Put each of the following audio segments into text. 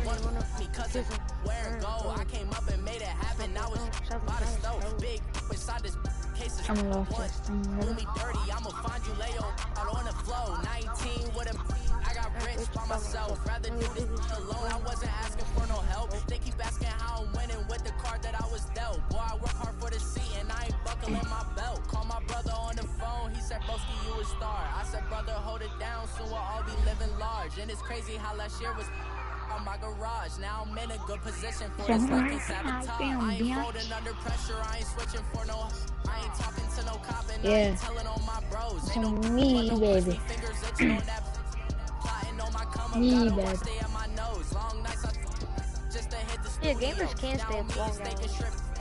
Me cousin, where and go. I came up and made it happen. I was by the stove. Big beside this case of once. Do me dirty, I'ma find you lay out on the flow. 19 with a I got rich by myself. Rather do this alone. I wasn't asking for no help. They keep asking how I'm winning with the card that I was dealt. Boy, I work hard for the seat and I ain't buckling my belt. Call my brother on the phone. He said, Broski, you a star. I said, brother, hold it down. Soon we'll all be living large. And it's crazy how last year was on my garage. Now I'm in a good position for this lucky sabotage. I ain't folding under pressure. I ain't switching for no. I ain't talking to no cop and I ain't telling on my bros. Ain't no me, baby. Fingers itching on that. Plotting on my come up. Gotta watch stay at my nose. Long nights just to hit the studio. Yeah, gamers can stay up long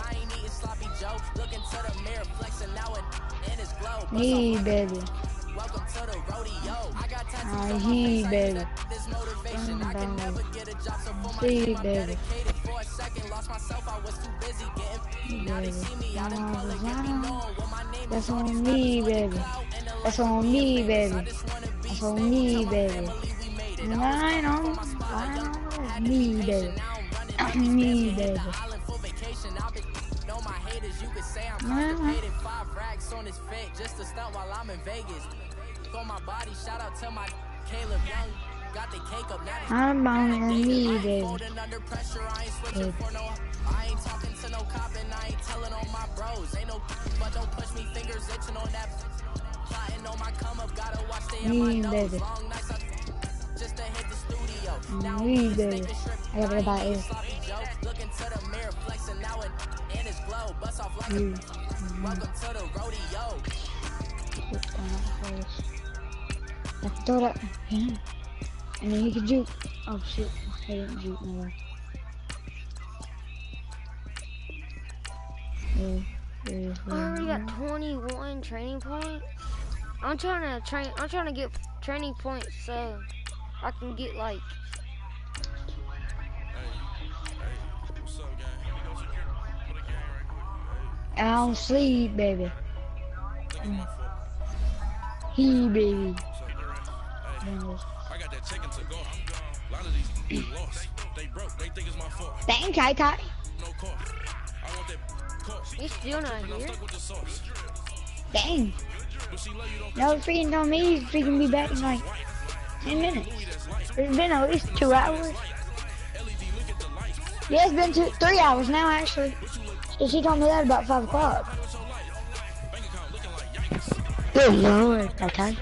I ain't eating sloppy Joe. Looking to the mirror, flexing now in his glow. Me, baby. Welcome to the rodeo. I got tattoos on my face. baby. This motivation. I can never get a job, so for my See, team, I'm baby. dedicated. For a second, lost myself. I was too busy getting. Now they see me out in public, get me knowing what my name That's is. on me, baby. That's on me, baby. That's on me, baby. Line on me, baby. Me, baby. Know my haters, you could say I'm constipated. 5 racks on his fit just to stunt while I'm in Vegas. On my body, shout out to my Caleb Young. Got the cake up now. I'm on me, baby. Under pressure, I ain't switching for no. I ain't talking to no cop and I ain't telling on my bros. Ain't no, but don't push me, fingers itching on that. Plotting on my come up, gotta watch stay at my nose. Long nights just to hit the studio. Now Me, baby. I gotta buy it. Looking to the mirror, flexing now in his glow. Bust off like a welcome to the rodeo. I can throw that. Yeah. And then he can juke. Oh shit. I didn't juke no more. I already got 21 training points. I'm trying to get training points so I can get like. I don't sleep, baby. He, baby. I got that chicken to go. A lot of these lost. They broke. They think it's my fault. Thank you, Kai. No car. I want that car. He's still not here. Dang. No freaking told me he's freaking be back in like 10 minutes. It's been at least 2 hours. Yeah, it's been 3 hours now actually. So she told me that about 5 o'clock. Good lord, okay.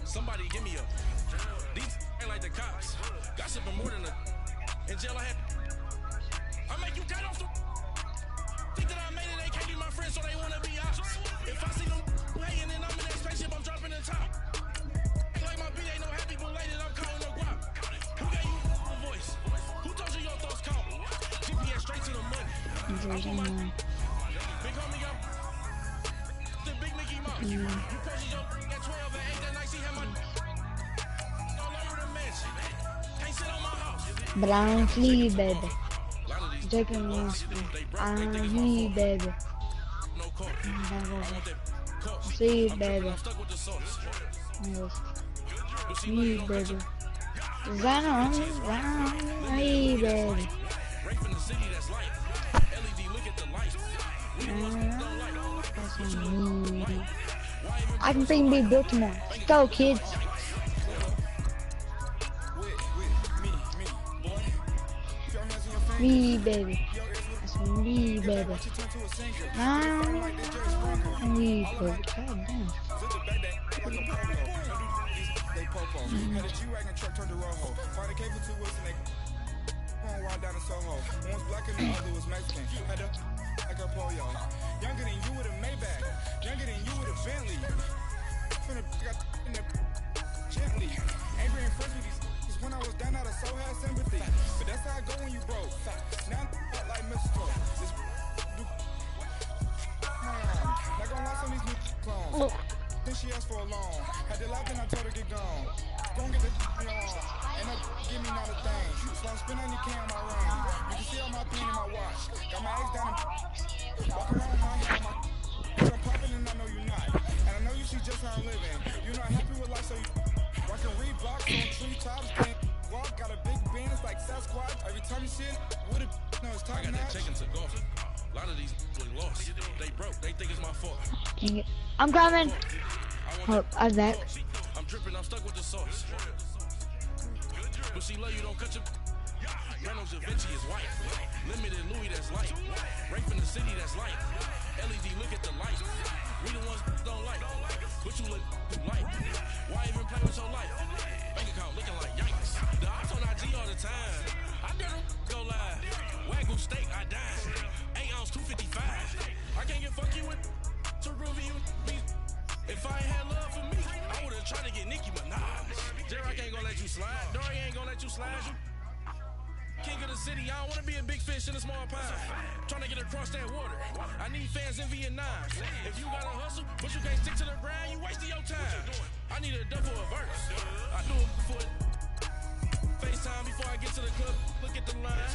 Somebody give me a. These ain't like the cops. Gossiping more than a. In jail I had. I make you dead off the. Think that I made it, they can't be my friends, so they wanna be ops. If I see them hating and I'm in that spaceship, I'm dropping the top. Ain't like my beat ain't no happy belated, I'm calling no guap. Who gave you a voice? Who told you your thoughts count? GPS straight to the money. Big homie got the big Mickey Mouse. You posted your at 12 and 8 that night, she had my all over the mansion. Can't sit on my house. But I don't sleep, baby. Joking me. I don't sleep, baby. Sleep, baby. Sleep, baby. Run on me, baby. I can freaking be built tomorrow. Let's go, kids. Me, baby. That's me, baby. Me, baby. God damn. Down in Soho. One's black and the other was Mexican. Had a like a polio. Younger than you with a Maybach. Younger than you with a Bentley. Finna got in the gently. Angry and friends with these when I was down out of so had sympathy. But that's how I go when you broke. Now I'm like Mr. Not gonna lie on these new clones. Then she asked for a loan. Had to laugh and I told her get gone. Don't get the on. Ain't no give me not a thing. So I'm spinning on your can my ring. You can see all my pin in my watch. Got my eggs down and walk around with my head on my I'm popping and I know you're not. And I know you see just how I'm living. You're not happy with life, so you I can read blocks on trees. top skin. Walk got a big bean, it's like Sasquatch. Every time you see it, with it, no, it's top I got that notch. chicken to go. A lot of these we lost. They broke. They think it's my fault. Dang it. I'm coming. Oh, I'm back. I'm dripping. I'm stuck with the sauce. But she love you, don't cut your. Reynolds Da Vinci is white. Limited Louis, that's light. Right from the city, that's light. LED, look at the light. We the ones don't like. But you look light. Why even play with your life? Bank account looking like yikes. The ops on IG all the time. I dare them go live. Wagyu steak, I dine. 8 ounce, 255. I can't get fuck you with to review me. If I ain't had love for me, I would've tried to get Nicki Minaj. J-Rock ain't gonna let you slide. Dory ain't gonna let you slide. You king of the city, I don't wanna be a big fish in a small pond. Trying to get across that water. I need fans in Vietnam. If you gotta hustle, but you can't stick to the grind, you wasting your time. I need a double a verse. I do it for FaceTime before I get to the club. Look at the line.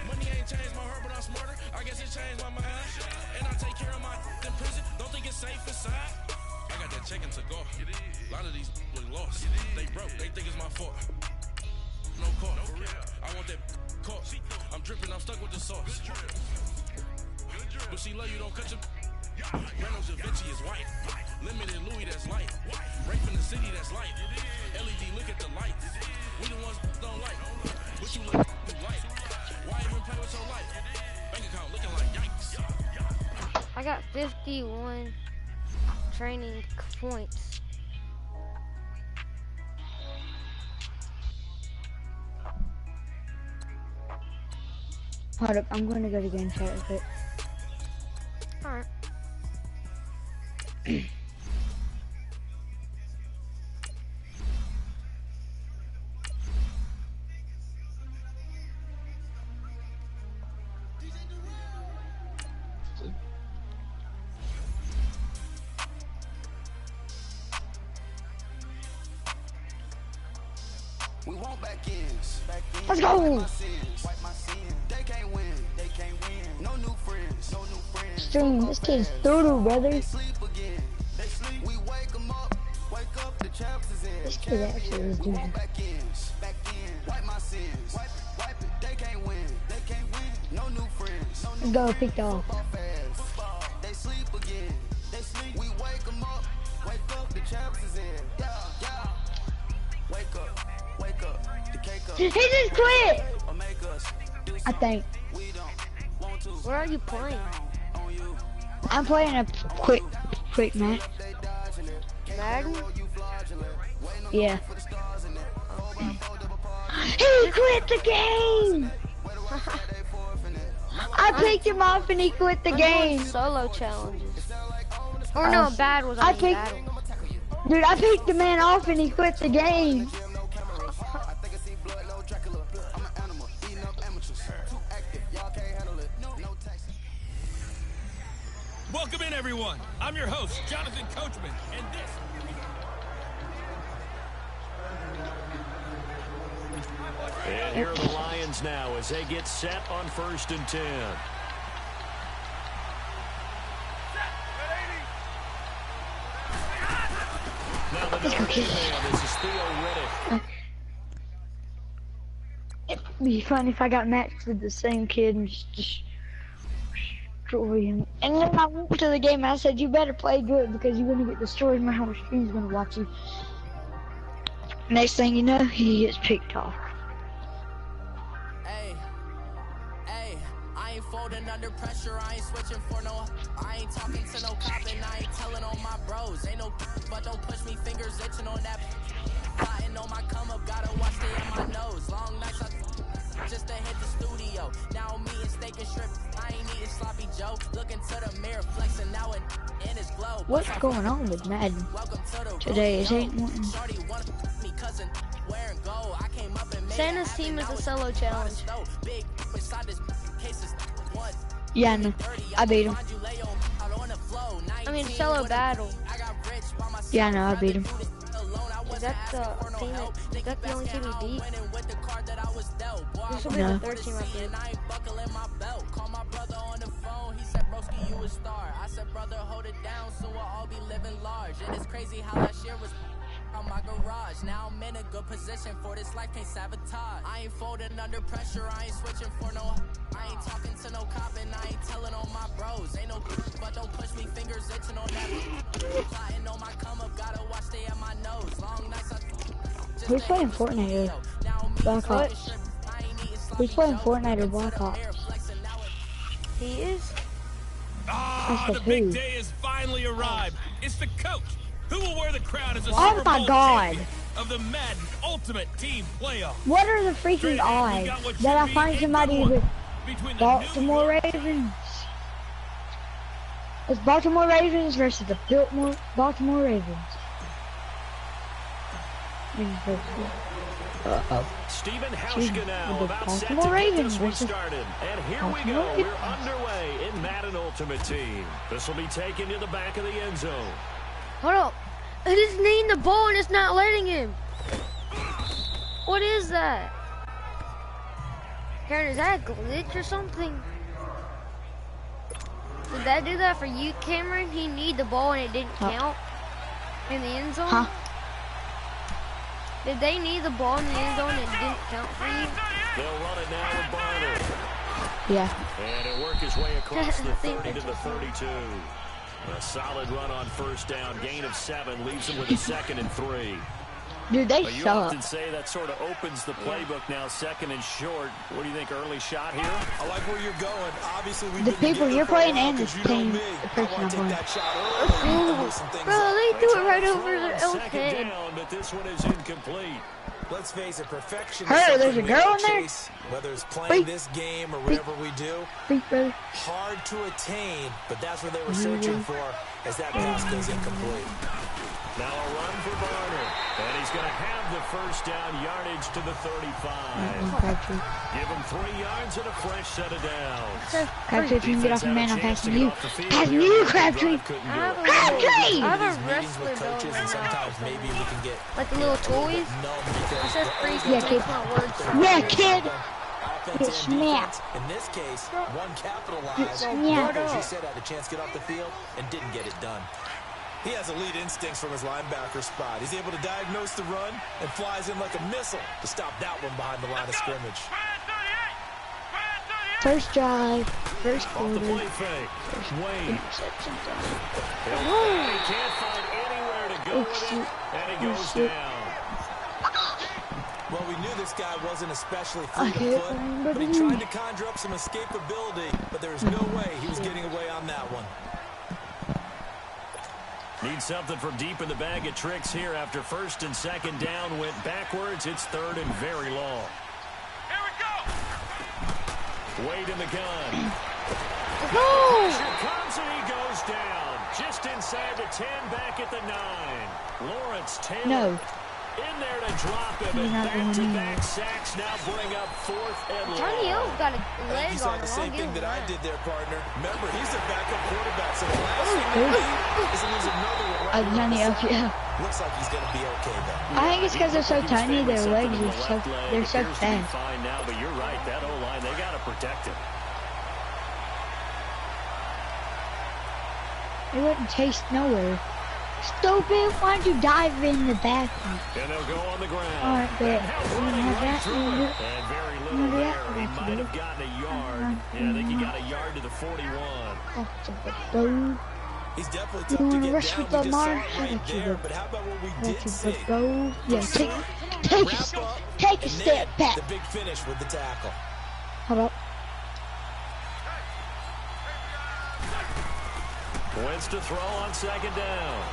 Money ain't changed my heart, but I'm smarter. I guess it changed my mind. And I take care of my in prison. Don't think it's safe inside. I got that chicken to go. A lot of these we lost. They broke. They think it's my fault. No call. I want that caught. I'm dripping. I'm stuck with the sauce. But she love you, don't cut your. Reynolds Da Vinci is white. Limited Louis, that's light. Right from the city, that's light. LED, look at the lights. We the ones don't like. But you look light. Why even play with your life? Bank account looking like yikes. I got 51 training points. Hold up, I'm going to go to game chat real quick. Alright. We want back ends. Let's go! Wipe my sins. They can't win. They can't win. No new friends. No new friends. Stream, this kid's through, brother. They sleep again. They sleep. We wake them up. Wake up. The champs is in. This kid actually is We doing want back ends. Back ends. Wipe my sins. Wipe it. They can't win. They can't win. No new friends. No new Let's go, picked off. football. They sleep again. They sleep. We wake them up. Wake up. The champs is in. Yeah. Yeah. Wake up. Wake up, the cake up. He just quit! Or make us do I think. we don't want to. Where are you playing? On you. I'm playing a quick match. They dodging it. Madden? You fraudulent. Waiting on Yeah. for the stars in it. 4x4 double park. He quit the game! Where do I say they forfeit it? I picked him off and he quit the I'm doing game. solo challenges. Or no, battles. I I mean picked- battle. Dude, I picked the man off and he quit the game. I think I see blood, no Dracula. I'm an animal, eating up amateurs. Too active, y'all can't handle it. No taxi. Welcome in, everyone. I'm your host, Jonathan Coachman, and this. And here are the Lions now as they get set on 1st and 10. Now the number 2 man, this is Theo Riddick. It'd be fun if I got matched with the same kid and just destroy him. And then I went to the game and I said, you better play good because you're going to get destroyed. My whole stream's going to watch you. Next thing you know, he gets picked off. Hey, hey, I ain't folding under pressure, I ain't switching for no. I ain't talking to no cop and I ain't telling on my bros. Ain't no but don't push me, fingers itching on that. Plotting on my come up, gotta watch stay in my nose. Long nights I just to hit the studio. Now I'm eating steak and shrimp. I ain't eating sloppy Joe. Looking to the mirror, flexing now and in his glow. What's going on with Madden? Welcome to the Today is rodeo. 8-1. Shorty wanna me cousin wearing gold. I came up and made Santa's it team happen. is a I was solo challenge. Big beside this case is one. Yeah, no, I beat him. I mean, solo battle. Yeah, no, I beat him. Is that the team? Is that the only team you beat? This will be No. the third team I beat. I ain't buckling my belt. Call my brother on the phone. He said, broski, you a star. I said, brother, hold it down. Soon we'll all be living large. And it's crazy how last year was on my garage. Now I'm in a good position for this life, can't sabotage. I ain't folding under pressure, I ain't switching for no. I ain't talking to no cop and I ain't telling on my bros. Ain't no but don't push me, fingers itching on that. Plotting on my come up, gotta watch stay at my nose. Long nights I Who's playing Fortnite or Black Ops? Who's playing Fortnite or Black Ops? He is. Ah, the big day has finally arrived. It's the coach who will wear the crown as a Oh Super my Bowl God. champion of the Madden Ultimate Team Playoff. What are the freaking odds that I find somebody with Baltimore Ravens? It's Baltimore Ravens versus the Baltimore Ravens. Stephen Hauschka now about set to Baltimore get Ravens this one versus started. And here we go. We're underway in Madden Ultimate Team. This will be taken to the back of the end zone. Hold up. He's needing the ball and it's not letting him. What is that? Karen, is that a glitch or something? Did that do that for you, Cameron? He needed the ball and it didn't count in the end zone? Huh? Did they need the ball in the end zone and it didn't count for you? They'll run it now with Barner. Yeah. And it work his way across the 30 to the 32. A solid run on first down. Gain of 7 leaves him with a 2nd and 3. Dude, they You suck. often say that sort of opens the playbook now, 2nd and short. What do you think, early shot here? I like where you're going. Obviously, we've The been people together you're for a playing while, and 'cause the you know team, me. the I person want I'm to take playing. that shot early and loosen things Bro, up. they threw it right over Throw their on own 2nd head. down, but this one is incomplete. Let's face it, perfection Her, is something there's a we girl don't in there? chase, whether it's playing Freak. this game or whatever we do. Freak, brother. Hard to attain, but that's what they were searching for as that pass goes incomplete. Now a run for Barner. And he's going to have the first down yardage to the 35. Give him 3 yards and a fresh set of downs. Crabtree, if you can get off the man, I'm passing you. Passing Passing you, Crabtree. I have a Meetings wrestler with though coaches, and right now. sometimes maybe we can get Like the little toys. numb It because says we're free always Yeah, gonna kid. it's not words. Yeah, kid. offense Get and snapped. defense. In this case, one capitalized. Get snapped. As you said, had a chance to get off the field and didn't get it done. He has elite instincts from his linebacker spot. He's able to diagnose the run and flies in like a missile to stop that one behind the line of scrimmage. First drive, first Off the quarter, play fake. Wade. interception. He can't find anywhere to go with it, and he goes down. Well, we knew this guy wasn't especially fleet hit of foot, him, but he buddy. tried to conjure up some escapability, but there was no way he was getting away on that one. Need something from deep in the bag of tricks here after 1st and 2nd down went backwards. It's 3rd and very long. Here we go. Wade in the gun. No! Pressure comes and he goes down. Just inside the 10, back at the 9. Lawrence Taylor. No. In there to drop him, and back-to-back sacks now bring up 4th and long. Johnny O's got a I think leg you on saw him. the I'll same give thing him that I that. did there, partner. Remember, he's a backup quarterback, so the last thing they need is to lose another one right around Johnny the O's, side. yeah. Looks like he's going to be okay, though. I think it's because they're so tiny, their legs are so, they're so Appears to be fast. fine now, but you're right, that O-line, they got to protect him. It wouldn't taste nowhere. Stupid, why'd you dive in the bathroom? And they'll go on the ground. Alright, but And we're gonna have that. and very little do there. that. He might have gotten a yard. Yeah, I think he got a yard to the 41. That's a good go. He's definitely You tough to wanna get rush down. with We the just saw Mar? it right there, but how about what we did That's a see? good go. Yeah, take Wrap a, up, take a and step then back. the big finish with the tackle. Hold up. Wentz to throw on 2nd down.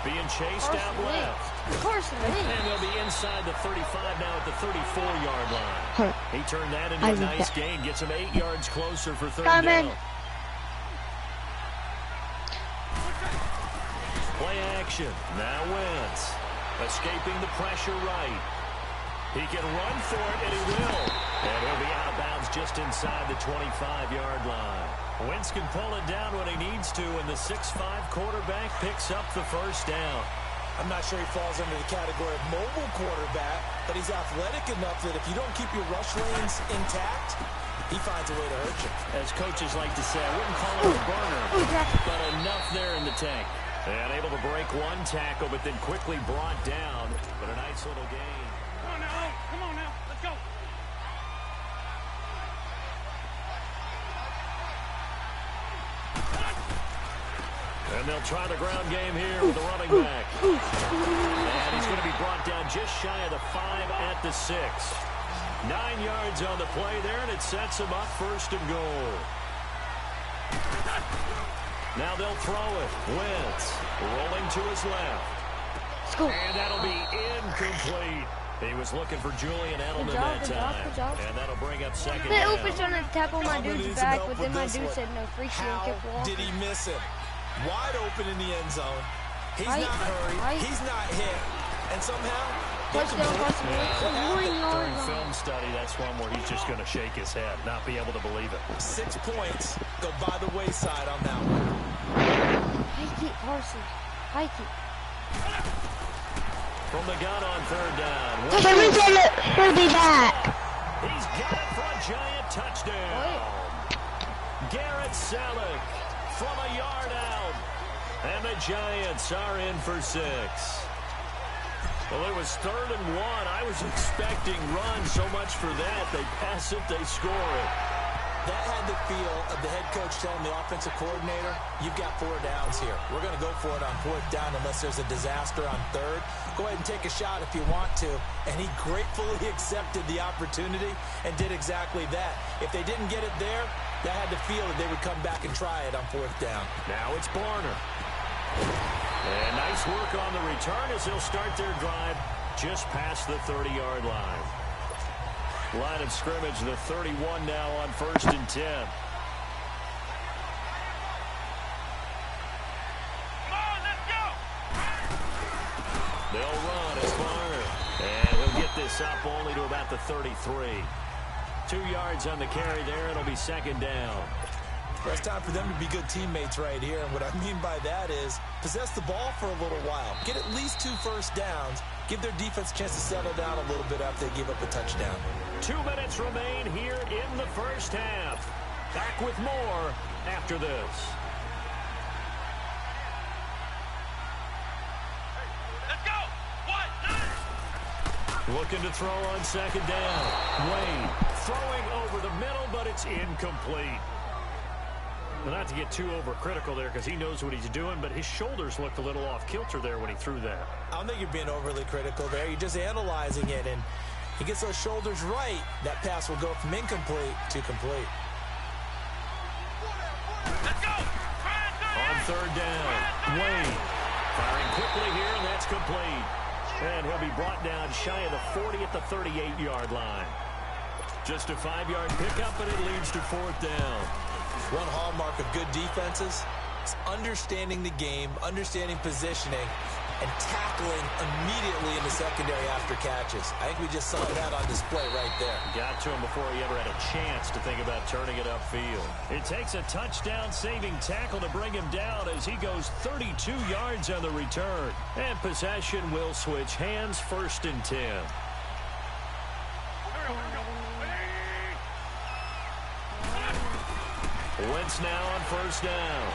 Being chased out left. Carson Wentz. And they'll be inside the 35 now at the 34-yard line. Hold up. He turned that into I a did nice that. gain. Gets him 8 yards closer for 3rd Come down. in. Play action. Now Wentz. Escaping the pressure right. He can run for it, and he will. And he'll be out of bounds just inside the 25-yard line. Wentz can pull it down when he needs to, and the 6'5 quarterback picks up the first down. I'm not sure he falls under the category of mobile quarterback, but he's athletic enough that if you don't keep your rush lanes intact, he finds a way to hurt you. As coaches like to say, I wouldn't call it a burner, but enough there in the tank. And able to break one tackle, but then quickly brought down. But a nice little gain. Come on now, come on now, let's go. And they'll try the ground game here with the running back. And he's going to be brought down just shy of the 5 at the 6. 9 yards on the play there, and it sets him up 1st and goal. Now they'll throw it. Wentz rolling to his left. And that'll be incomplete. He was looking for Julian Edelman that time. And that'll bring up 2nd down. Open's trying to tackle my dude's back, but then my dude said no, freak you and kept walking. Did he miss him? Wide open in the end zone. He's not hurried. He's not hit. And somehow, touchdown cost him 1 yard. During film study, that's one where he's just going to shake his head, not be able to believe it. 6 points go by the wayside on that one. Hike it, Carson. Hike it. From the gun on 3rd down. Can we get it? He'll be back. He's got it for a giant touchdown. Garrett Selleck from a yard out. And the Giants are in for 6. Well, it was 3rd and 1. I was expecting run, so much for that. They pass it, they score it. That had the feel of the head coach telling the offensive coordinator, you've got 4 downs here. We're going to go for it on 4th down unless there's a disaster on 3rd. Go ahead and take a shot if you want to. And he gratefully accepted the opportunity and did exactly that. If they didn't get it there, that had the feel that they would come back and try it on 4th down. Now it's Barner. And nice work on the return as they'll start their drive just past the 30-yard line. Line of scrimmage, the 31 now on 1st and 10. Come on, let's go. They'll run as Barner. And he'll get this up only to about the 33. 2 yards on the carry there. It'll be 2nd down. Well, it's time for them to be good teammates right here. And what I mean by that is possess the ball for a little while. Get at least 2 first downs. Give their defense a chance to settle down a little bit after they give up a touchdown. 2 minutes remain here in the first half. Back with more after this. Let's go. 1, 2. Looking to throw on 2nd down. Wade throwing over the middle, but it's incomplete. Well, not to get too overcritical there because he knows what he's doing, but his shoulders looked a little off kilter there when he threw that. I don't think you're being overly critical there. You're just analyzing it, and he gets those shoulders right. That pass will go from incomplete to complete. Let's go. On 3rd down, Wade firing quickly here, and that's complete. And he'll be brought down shy of the 40 at the 38-yard line. Just a 5-yard pickup, but it leads to 4th down. One hallmark of good defenses is understanding the game, understanding positioning, and tackling immediately in the secondary after catches. I think we just saw that on display right there. Got to him before he ever had a chance to think about turning it upfield. It takes a touchdown-saving tackle to bring him down as he goes 32 yards on the return. And possession will switch hands, 1st and 10. Wentz now on 1st down.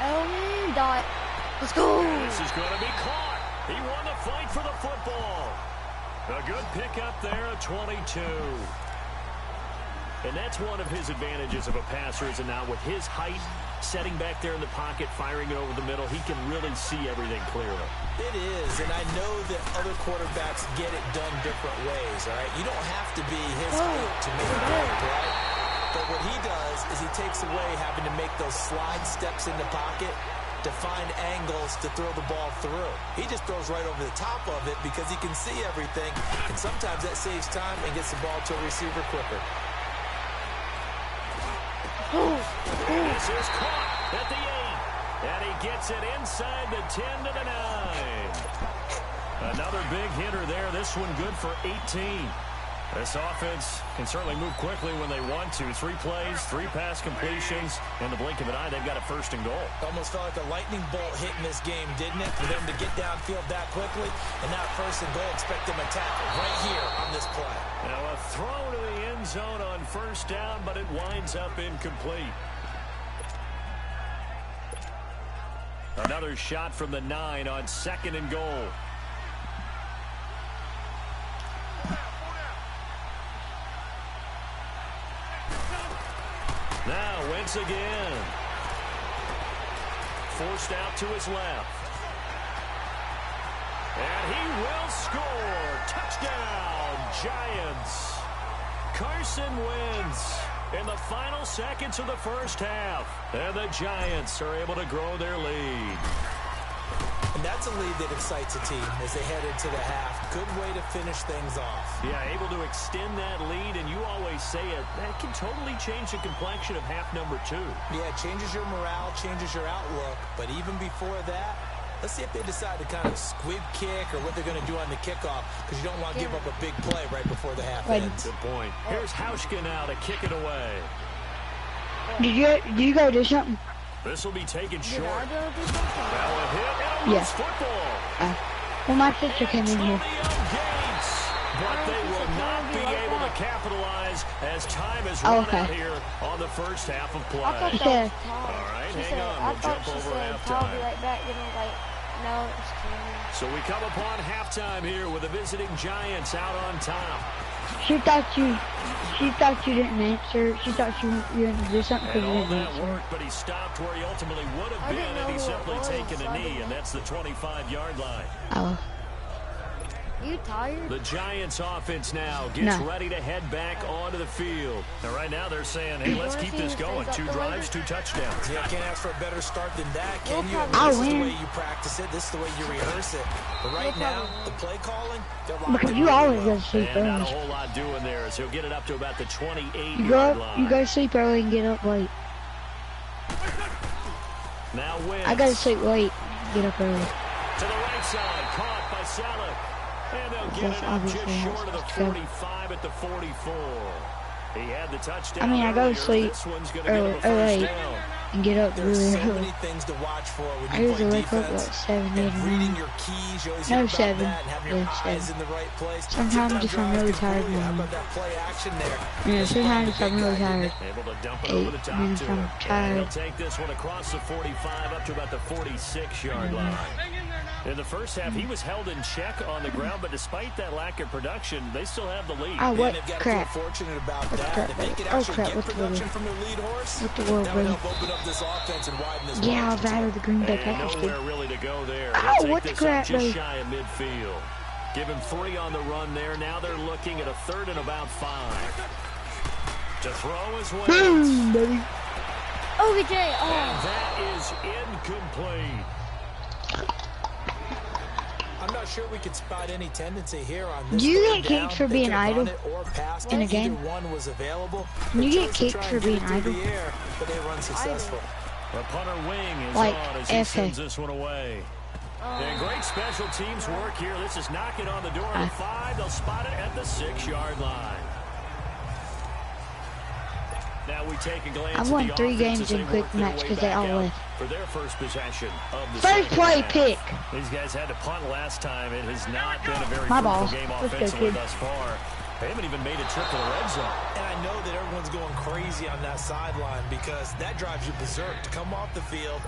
Elman dot. Let's go. This is going to be caught. He won the fight for the football. A good pickup there, a 22. And that's one of his advantages of a passer, is now with his height, setting back there in the pocket, firing it over the middle, he can really see everything clearly. It is, and I know that other quarterbacks get it done different ways, all right? You don't have to be his height to make it work, right? But what he does is he takes away having to make those slide steps in the pocket to find angles to throw the ball through. He just throws right over the top of it because he can see everything, and sometimes that saves time and gets the ball to a receiver quicker. This is caught at the 8, and he gets it inside the 10 to the 9. Another big hitter there. This one good for 18. This offense can certainly move quickly when they want to. 3 plays, 3 pass completions. In the blink of an eye, they've got a 1st and goal. Almost felt like a lightning bolt hit in this game, didn't it? For them to get downfield that quickly. And now 1st and goal, expect them to tackle right here on this play. Now a throw to the end zone on 1st down, but it winds up incomplete. Another shot from the 9 on 2nd and goal. Now Wentz again. Forced out to his left. And he will score. Touchdown, Giants. Carson Wentz in the final seconds of the first half. And the Giants are able to grow their lead. And that's a lead that excites a team as they head into the half. Good way to finish things off. Yeah, able to extend that lead, and you always say it, that can totally change the complexion of half number 2. Yeah, it changes your morale, changes your outlook. But even before that, let's see if they decide to kind of squib kick or what they're going to do on the kickoff, because you don't want to give up a big play right before the half ends. Good point. Here's Hauschka now to kick it away. Did you go do something? This will be taken short. Now a hit and a loose football. Well, my sister came in here. But they will not be able to capitalize as time is run out here on the first half of play. All right, hang on. We'll jump over halftime. No, it's clear. So we come upon halftime here with the visiting Giants out on top. She thought you didn't answer. She thought you didn't do something because you didn't answer. All that worked, but he stopped where he ultimately would have been had he simply taken a knee, and that's the 25-yard line. Oh. You tired? The Giants offense now gets ready to head back onto the field. Now, right now they're saying, hey, let's keep this going. 2 drives, 2 touchdowns. Yeah, can't ask for a better start than that, can you? I'll This is win. the way you practice it. This is the way you rehearse it. But right now, the play calling, they're locked Because in you really always well. go to sleep And not a early. whole lot doing there as he'll get it up to about the 28-yard line. You go to sleep early and get up late. Now Wentz. I go to sleep late, get up early. To the right side, caught by Saleh. And they'll get it up just short of the 45 at the 44. He had the touchdown. I mean, I go to sleep This one's gonna get him a first early down. and get up There's really so early. many things to watch for when I you usually play wake up defense. at 7, 8, And or reading 9. your keys, you always No, hear about 7. that, and having your Yeah, eyes 7. in the right place. Sometimes if I'm really tired, How man. about that play action there? Yeah, sometimes if I'm really tired. Able to dump it over the top minutes to I'm him. And tired. he'll take this one across the 45 up to about the 46-yard line. In the first half, he was held in check on the ground, but despite that lack of production, they still have the lead. Oh, what They've got to crap. feel fortunate about that. crap, If they buddy? could Oh, actually crap, get what's the production world? from their lead horse, What the world, that would buddy? help open up this offense and widen this Yeah, margin. I've added the Green Bay And Packers nowhere too. really to go there. Ow, They'll take what the this crap, up just buddy? shy of midfield. Give him 3 on the run there. Now they're looking at a 3rd and about 5. To throw his Wentz. Boom, baby. OBJ. And that is incomplete. I'm not sure we could spot any tendency here on this. Do you third get kicked down. for They being could have idle run it or passed in it. a game? Either one was available. Can you They get chose to kicked try for and get being it through idle? the air, but they run successful. The punter wing is Like, on as he FA. sends this one away. And great special teams work here. This is knocking on the door of the 5. They'll spot it at the 6-yard line. Now we take a glance I've at won the 3 offense games as they in quick work their match way because they back all out left. for their first possession of the First second play, half. pick. These guys had to punt last time. It has not been a very My fruitful ball. game Let's go, offensively kid. thus far. They haven't even made a trip to the red zone. And I know that everyone's going crazy on that sideline because that drives you berserk to come off the field,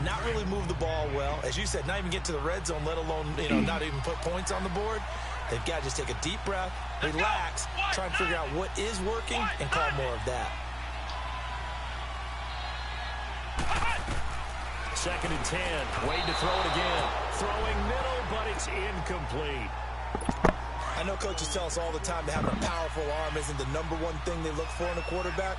not really move the ball well. As you said, not even get to the red zone, let alone, not even put points on the board. They've got to just take a deep breath, relax, try and figure out what is working, and call more of that. 2nd and 10. Wade to throw it again. Throwing middle, but it's incomplete. I know coaches tell us all the time that having a powerful arm isn't the #1 thing they look for in a quarterback.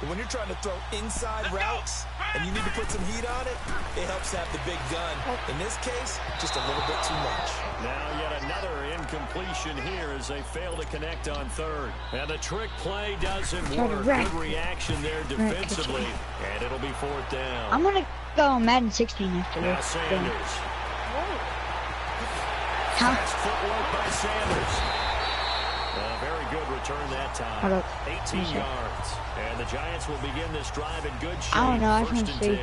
But when you're trying to throw inside routes and you need to put some heat on it, it helps to have the big gun. In this case, just a little bit too much. Now yet another incompletion here as they fail to connect on 3rd. And the trick play doesn't work. Good reaction there defensively. And it'll be 4th down. I'm going to go on Madden 16 after Now this. Sanders. Huh? Fast footwork by Sanders. Very good return that time. 18 yards. And the Giants will begin this drive in good shape. I don't know. I just 1st want to and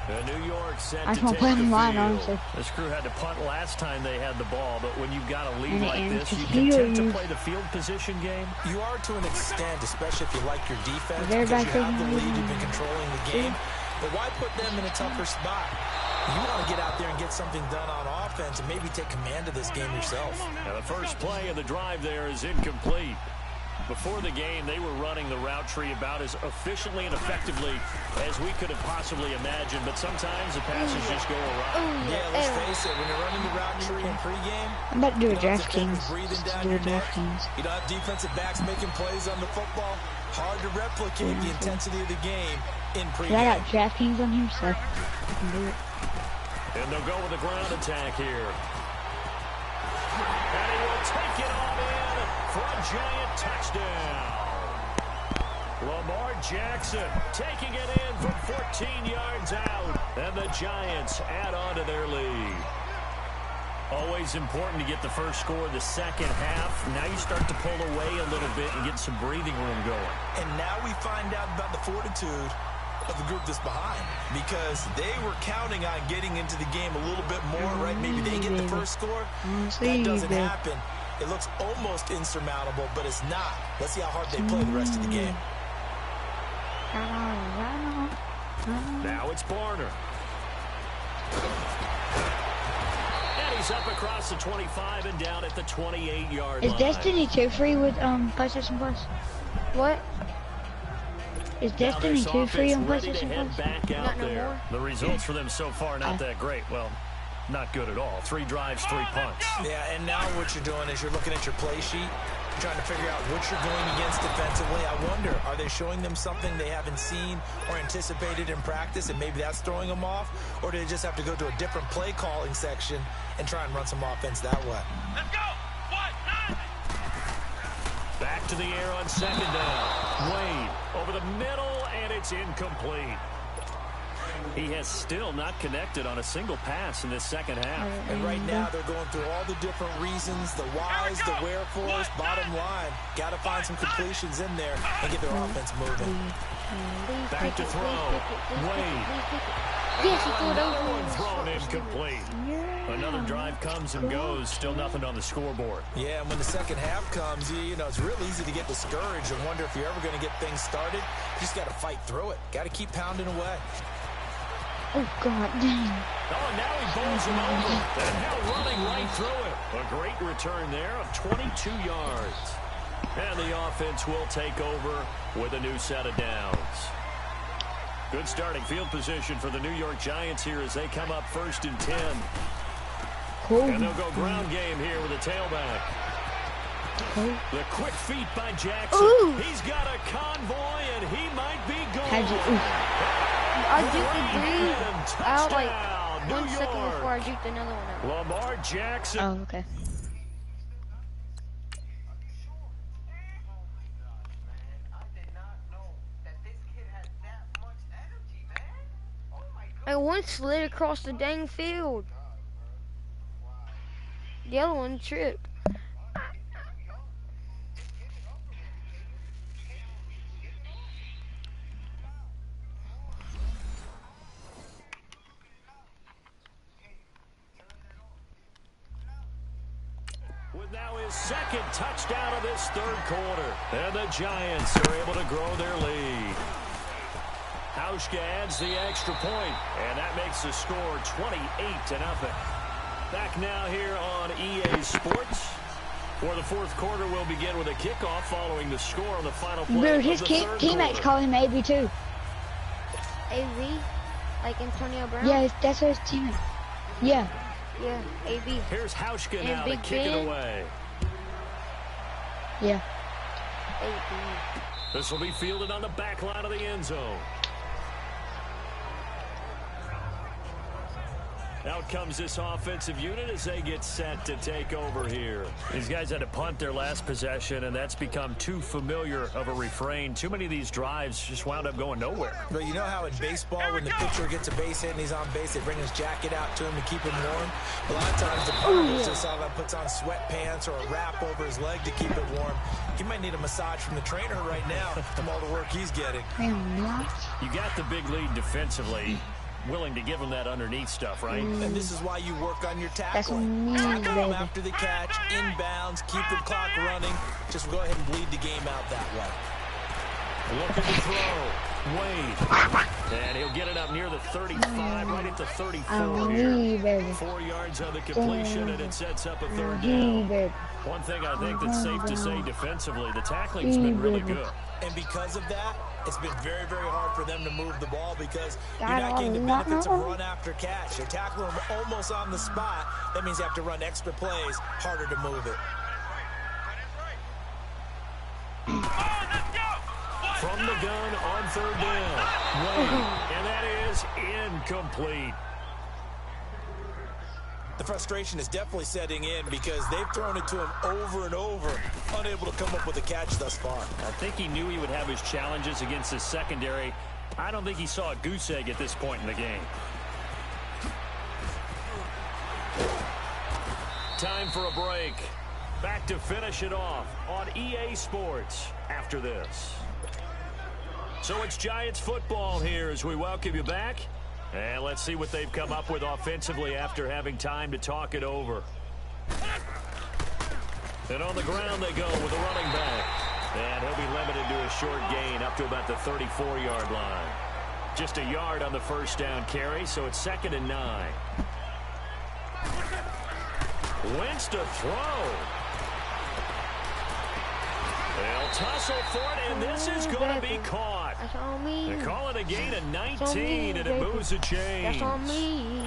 see. 10. New York set I to just want take to play the in line, field. honestly. This crew had to punt last time they had the ball, but when you've got a lead And it like ends this, you here. content to play the field position game? You are to an extent, especially if you like your defense, Is because you everybody have the lead, taking you've been controlling the game. But why put them in a tougher spot? You want to get out there and get something done on offense and maybe take command of this game yourself. Now the first play of the drive there is incomplete. Before the game, they were running the route tree about as efficiently and effectively as we could have possibly imagined, but sometimes the passes just go awry. Yeah, let's face it, when you're running the route tree in pregame, I'm about to do a DraftKings. breathing down your neck. You don't have defensive backs making plays on the football. Hard to replicate the intensity of the game in pregame. I got DraftKings on here, so I can do it. And they'll go with a ground attack here. And he will take it on in for a giant touchdown. Lamar Jackson taking it in from 14 yards out. And the Giants add on to their lead. Always important to get the first score of the second half. Now you start to pull away a little bit and get some breathing room going. And now we find out about the fortitude of the group that's behind, because they were counting on getting into the game a little bit more, right? Maybe they get the first score. That doesn't happen. It looks almost insurmountable, but it's not. Let's see how hard they play the rest of the game. Now it's Barner. And he's up across the 25 and down at the 28-yard line. Is Destiny 2 free with PlayStation Plus? What? Is Destiny 2 free on PlayStation Plus? Back out there. The results for them so far not that great. Well, not good at all. 3 drives, 3 punts. Yeah, and now what you're doing is you're looking at your play sheet, trying to figure out what you're going against defensively. I wonder, are they showing them something they haven't seen or anticipated in practice, and maybe that's throwing them off? Or do they just have to go to a different play calling section and try and run some offense that way? Let's go! Back to the air on second down. Wade over the middle, and it's incomplete. He has still not connected on a single pass in this second half. And right now they're going through all the different reasons, the whys, the wherefores. Bottom line, got to find some completions in there and get their offense moving. Back to throw. Wade. Yes, he threw it Another over. one thrown incomplete. Another drive comes and goes. Still nothing on the scoreboard. Yeah, and when the second half comes, you know, it's real easy to get discouraged and wonder if you're ever going to get things started. You just got to fight through it. Got to keep pounding away. Oh, God dang. Oh, now he bowls him over. And now running right through it. A great return there of 22 yards. And the offense will take over with a new set of downs. Good starting field position for the New York Giants here as they come up 1st and 10. And they'll go ground game here with a tailback. The quick feet by Jackson. Ooh. He's got a convoy, and he might be gone. I juked the dude out like New 1 second York. before I juked another one out. Lamar Jackson. Oh, okay. And one slid across the dang field. The other one tripped. With now his second touchdown of this third quarter. And the Giants are able to grow their lead. Hauschka adds the extra point, and that makes the score 28-0. Back now here on EA Sports. For the fourth quarter, we'll begin with a kickoff following the score on the final play. Dude, his teammates call him AB too. AV? Like Antonio Brown? Yeah, that's what his teammate. Yeah. Yeah, AB. Here's Hauschka And now to Big kick it Ben. away. Yeah. AB. This will be fielded on the back line of the end zone. Out comes this offensive unit as they get set to take over here. These guys had to punt their last possession, and that's become too familiar of a refrain. Too many of these drives just wound up going nowhere. But you know how in baseball, when the pitcher gets a base hit and he's on base, they bring his jacket out to him to keep him warm? A lot of times the punter just saw that puts on sweatpants or a wrap over his leg to keep it warm. He might need a massage from the trainer right now from all the work he's getting. You got the big lead defensively. Willing to give him that underneath stuff, right? And this is why you work on your That's tackling. me, Tackle him baby. after the catch, inbounds, keep the clock running. Just go ahead and bleed the game out that way. Looking to throw. Wade. And he'll get it up near the 35, right at the 34 here. 4 yards on the completion, and it sets up a third down. One thing I think that's safe to say defensively, the tackling's been really good. And because of that, it's been very, very hard for them to move the ball because you're not getting the benefits of run after catch. You're tackling them almost on the spot. That means you have to run extra plays, harder to move it. From the gun on third down. Wade, and that is incomplete. The frustration is definitely setting in because they've thrown it to him over and over, unable to come up with a catch thus far. I think he knew he would have his challenges against his secondary. I don't think he saw a goose egg at this point in the game. Time for a break. Back to finish it off on EA Sports after this. So it's Giants football here as we welcome you back. And let's see what they've come up with offensively after having time to talk it over. And on the ground they go with a running back. And he'll be limited to a short gain up to about the 34-yard line. Just a yard on the first down carry, so it's 2nd and 9. Wentz to throw. They'll tussle for it, and this is going to be caught. That's on me. They call it a gain of 19, and it moves the chains. That's on me.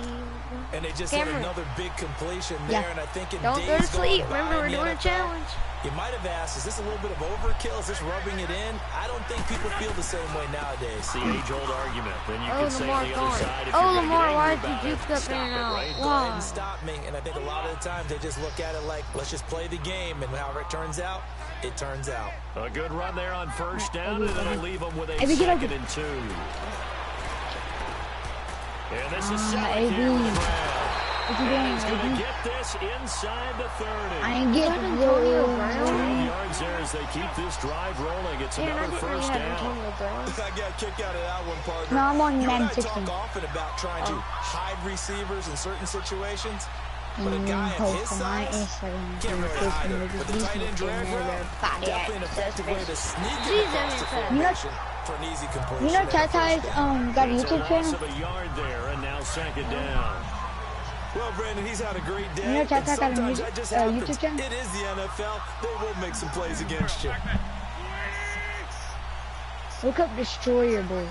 And they just had another big completion there, and I think in Don't days go to sleep. gone by Remember, we're in the doing a NFL, challenge. You might have asked, is this a little bit of overkill? Is this rubbing it in? I don't think people feel the same way nowadays. The age-old argument. Then you can say on the other side, if Lamar, you're why going to did you juked up in and out? Go ahead and stop me. And I think a lot of the times they just look at it like, let's just play the game, and however it turns out, it turns out. A good run there on first down, and it'll leave them with a 2nd and 2. And this is second here with the Browns. And he's going to get this inside the 30. I ain't getting Antonio Brown. 12 yards there as they keep this drive rolling. It's another first down. I got kicked out of that one, partner. No, I'm on you and I 16. talk often about trying to hide receivers in certain situations. But a guy of his size can't really hide him. With the tight end drag route, definitely an effective way to sneak it across the formation for an easy completion. You know Tata's got a YouTube channel? A yard there, and now 2nd down. Well, Brandon, he's had a great day. You know Tata got a YouTube channel? It is the NFL. They will make some plays against you. Look up Destroyer Boy.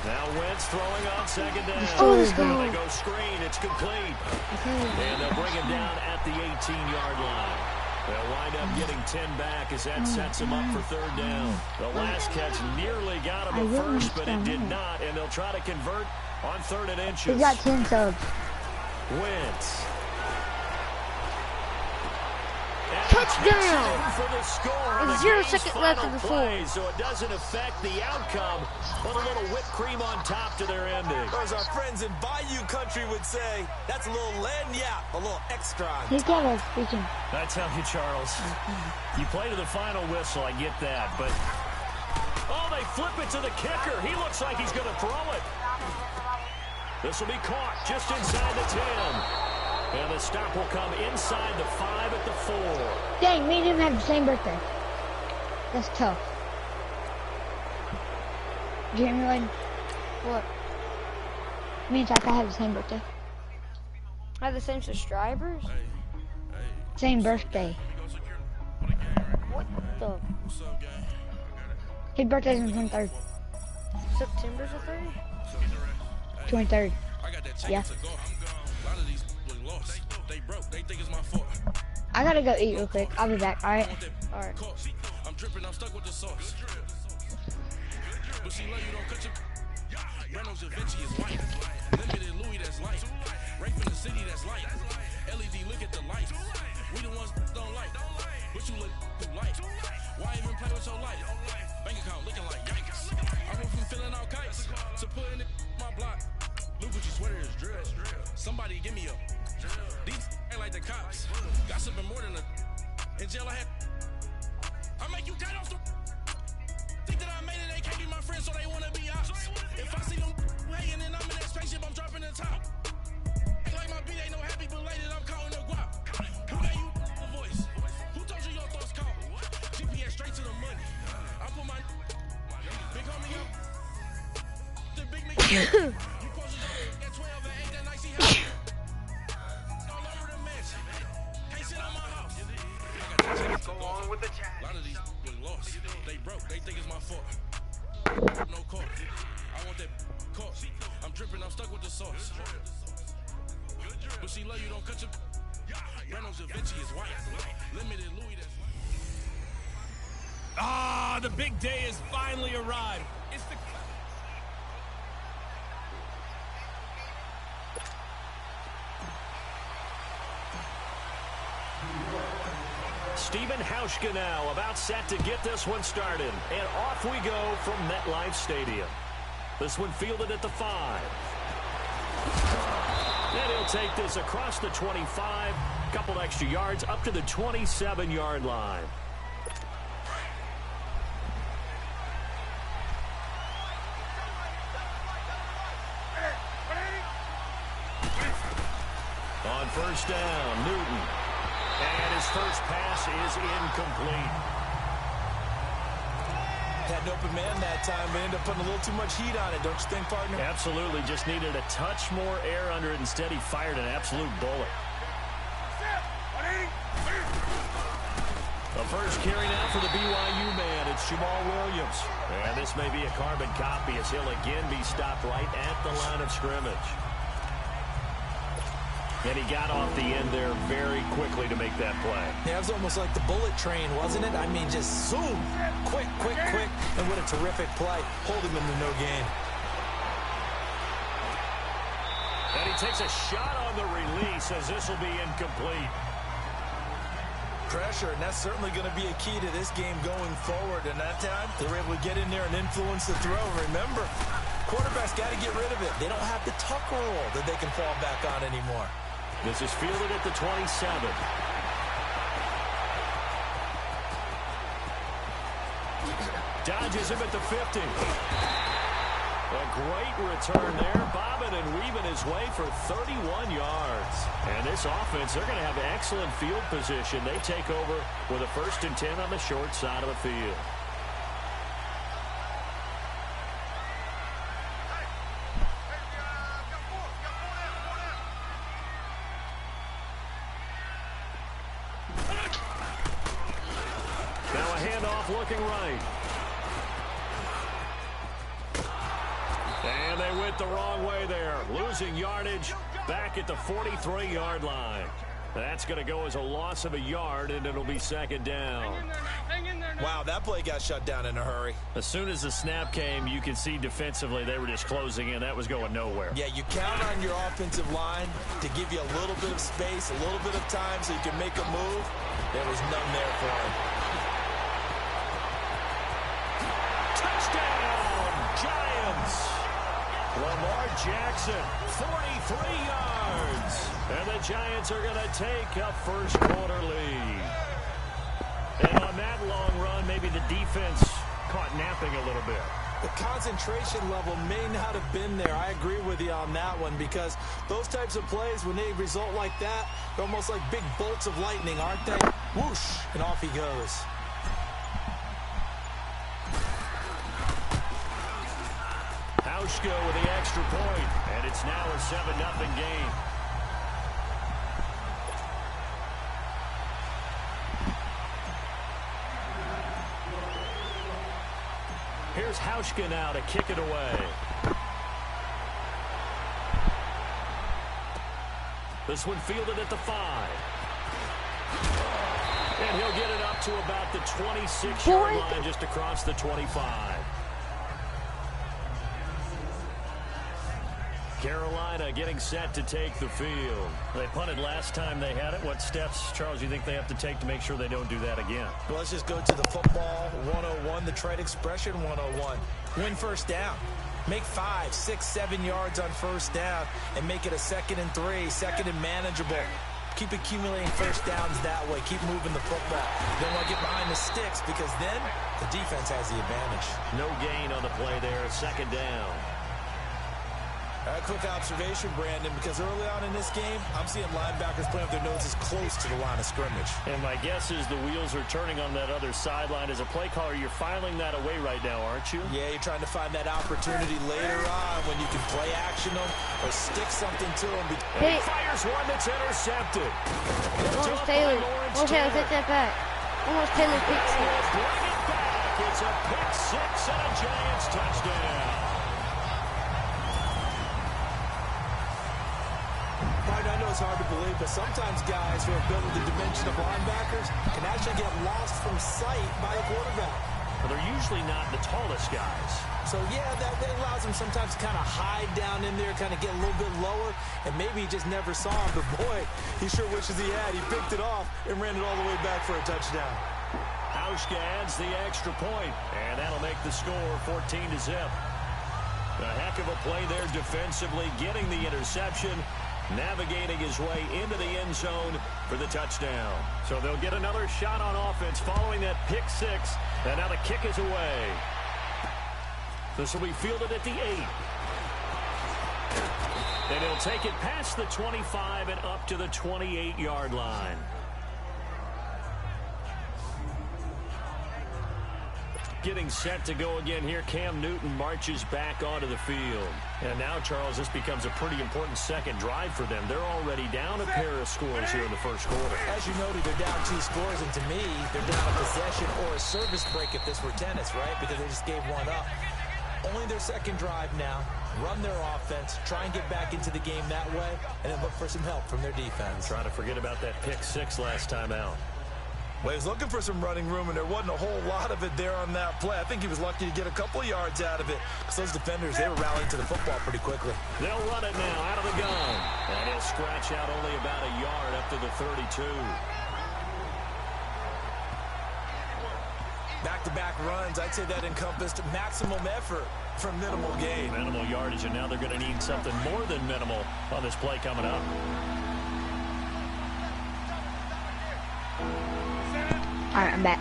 Now Wentz throwing on 2nd down. They go screen. It's complete. And they'll bring him down at the 18-yard line. They'll wind up getting 10 back as that sets him up for 3rd down. The last catch nearly got him at first, but it did not. And they'll try to convert on 3rd and inches. He got 10 subs. Wentz. Touchdown! For the score. With 0 seconds left in the fourth. So it doesn't affect the outcome, but a little whipped cream on top to their ending. As our friends in Bayou Country would say, that's a little lagniappe, a little extra. He's got a freaking... I tell you, Charles, you play to the final whistle, I get that, but... Oh, they flip it to the kicker. He looks like he's going to throw it. This will be caught just inside the 10. And the stop will come inside the 5 at the 4. Dang, me and him have the same birthday. That's tough. Did you hear me, Layden? What? Me and Tata have the same birthday. I have the same subscribers? Same birthday. What the? His birthday's on the 23rd. September's the 3rd? 23rd. Yeah. I gotta go eat real quick. I'll be back, alright? Alright. I'm dripping, I'm stuck with the sauce. But she love you, don't cut your Reynolds Da Vinci is white. Limited Louis that's light. Right from the city that's light. LED, look at the lights. We the ones don't like. But you look too light. Why even play with your life? Bank account looking like yikes. I went from filling out kites to putting it in my block. Blue Gucci sweater is drill. Somebody give me a. These ain't like the cops. Gossiping more than a. In jail I had. I make you dead off the. Think that I made it, they can't be my friends, so they wanna be ops. If I see them hating and I'm in that spaceship, I'm dropping the top. Act like my beat ain't no happy belated, I'm counting the guap. Who gave you the voice? Who told you your thoughts count? GPS straight to the money. I'm A lot of these lost. They broke. They think it's my fault. No call. I want that call. I'm dripping. I'm stuck with the sauce. But she love you. Don't cut your. Reynolds Da Vinci is white. Limited Louis. Ah, the big day has finally arrived. It's the. Stephen Hauschka now about set to get this one started. And off we go from MetLife Stadium. This one fielded at the 5. And he'll take this across the 25. Couple extra yards up to the 27-yard line. On first down, Newton. And his first pass is incomplete. Had an open man that time, but ended up putting a little too much heat on it, don't you think, partner? Absolutely. Just needed a touch more air under it. Instead, he fired an absolute bullet. The first carry now for the BYU man. It's Jamal Williams. And this may be a carbon copy as he'll again be stopped right at the line of scrimmage. And he got off the end there very quickly to make that play. Yeah, it was almost like the bullet train, wasn't it? I mean, just zoom. Quick, quick, quick. And what a terrific play, holding them to no gain. And he takes a shot on the release as this will be incomplete. Pressure, and that's certainly going to be a key to this game going forward. And that time, they were able to get in there and influence the throw. Remember, quarterbacks got to get rid of it. They don't have the tuck roll that they can fall back on anymore. This is fielded at the 27. Dodges him at the 50. A great return there, bobbing and weaving his way for 31 yards. And this offense, they're going to have excellent field position. They take over with a 1st and 10 on the short side of the field. Now a handoff looking right. And they went the wrong way there. Losing yardage back at the 43-yard line. That's going to go as a loss of a yard, and it'll be 2nd down. Wow, that play got shut down in a hurry. As soon as the snap came, you could see defensively they were just closing in. That was going nowhere. Yeah, you count on your offensive line to give you a little bit of space, a little bit of time so you can make a move. There was none there for him. Touchdown, Giants! Lamar Jackson, 43 yards. And the Giants are going to take a first-quarter lead. And on that long run, maybe the defense caught napping a little bit. The concentration level may not have been there. I agree with you on that one because those types of plays, when they result like that, they're almost like big bolts of lightning, aren't they? Whoosh, and off he goes. Hauschka with the extra point, and it's now a 7-0 game. Here's Hauschka now to kick it away. This one fielded at the 5. And he'll get it up to about the 26-yard line, just across the 25. Carolina getting set to take the field. They punted last time they had it. What steps, Charles, do you think they have to take to make sure they don't do that again? Well, let's just go to the football 101, the trade expression 101. Win first down. Make 5, 6, 7 yards on first down and make it a 2nd and 3, 2nd and manageable. Keep accumulating first downs that way. Keep moving the football. You don't want to get behind the sticks because then the defense has the advantage. No gain on the play there. 2nd down. A quick observation, Brandon, because early on in this game, I'm seeing linebackers playing with their noses close to the line of scrimmage. And my guess is the wheels are turning on that other sideline. As a play caller, you're filing that away right now, aren't you? Yeah, you're trying to find that opportunity later on when you can play action them or stick something to them. He fires one that's intercepted. Lawrence Taylor. Lawrence Taylor, take that back. Lawrence Taylor pick six. Bring it back. It's a pick six and a Giants touchdown. I know it's hard to believe, but sometimes guys who are built with the dimension of linebackers can actually get lost from sight by the quarterback. Well, they're usually not the tallest guys. So, yeah, that allows them sometimes to kind of hide down in there, kind of get a little bit lower, and maybe he just never saw him. But, boy, he sure wishes he had. He picked it off and ran it all the way back for a touchdown. Hauschka adds the extra point, and that'll make the score 14-0. A heck of a play there defensively, getting the interception, navigating his way into the end zone for the touchdown. So they'll get another shot on offense following that pick six, and now the kick is away. This will be fielded at the 8. And he'll take it past the 25 and up to the 28-yard line. Getting set to go again here. Cam Newton marches back onto the field. And now, Charles, this becomes a pretty important second drive for them. They're already down a pair of scores here in the first quarter. As you noted, they're down 2 scores, and to me, they're down a possession or a service break if this were tennis, right? Because they just gave one up. Only their second drive now. Run their offense, try and get back into the game that way, and then look for some help from their defense. Try to forget about that pick six last time out. Well, he was looking for some running room, and there wasn't a whole lot of it there on that play. I think he was lucky to get a couple yards out of it, because those defenders, they were rallying to the football pretty quickly. They'll run it now out of the gun. And he'll scratch out only about a yard up to the 32. Back-to-back runs, I'd say that encompassed maximum effort for minimal gain. Minimal yardage, and now they're going to need something more than minimal on this play coming up. All right, I'm back.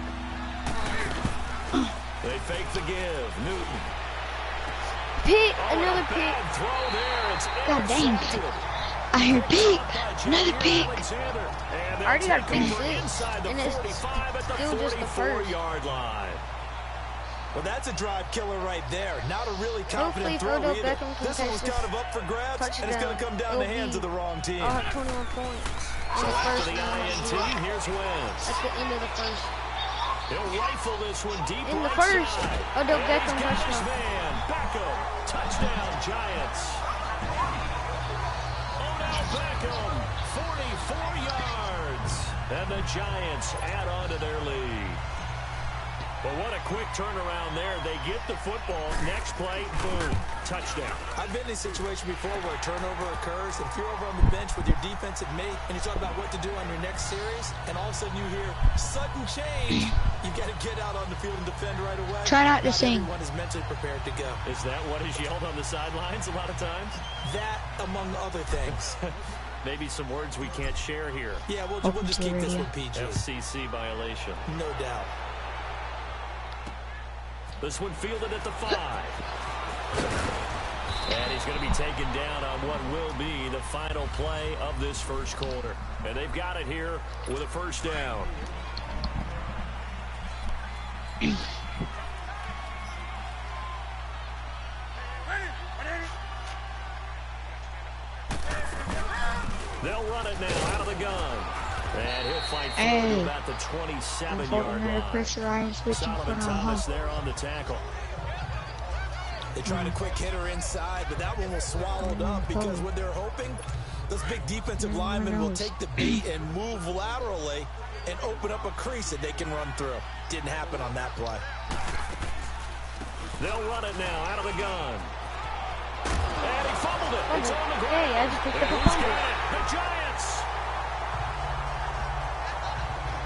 They fake the give. Newton. Pick, another pick. Throw there. It's God dang. I hear pick. Another pick. I already got a pick six, and it's still just the first. Yard line. Well, that's a drive killer right there. Not a really confident Hopefully, throw either. This one was kind of up for grabs, and it's going to come down the hands of the wrong team. I'll have 21 points. So after the INT, here's Wentz. At the end of the first. He'll rifle this one deep in the right first. side. Odell Beckham touchdown. Beckham, touchdown Giants. Odell Beckham, 44 yards. And the Giants add on to their lead. But what a quick turnaround there. They get the football. Next play, boom, touchdown. I've been in a situation before where a turnover occurs, and if you're over on the bench with your defensive mate, and you talk about what to do on your next series, and all of a sudden you hear sudden change, you've got to get out on the field and defend right away. Try not to sing. Everyone is mentally prepared to go. Is that what is yelled on the sidelines a lot of times? That, among other things. Maybe some words we can't share here. Yeah, we'll just keep this one PG. FCC violation. No doubt. This one fielded at the 5. And he's going to be taken down on what will be the final play of this first quarter. And they've got it here with a first down. They'll run it now out of the gun. And he'll fight through about the 27-yard line. Solomon Thomas there on the tackle. They tried a quick hitter inside, but that one was swallowed up because what they're hoping, those big defensive linemen will take the beat and move laterally and open up a crease that they can run through. Didn't happen on that play. They'll run it now out of the gun. And he fumbled it. It's on the ground. Hey, I just picked up a fumble. The Giants.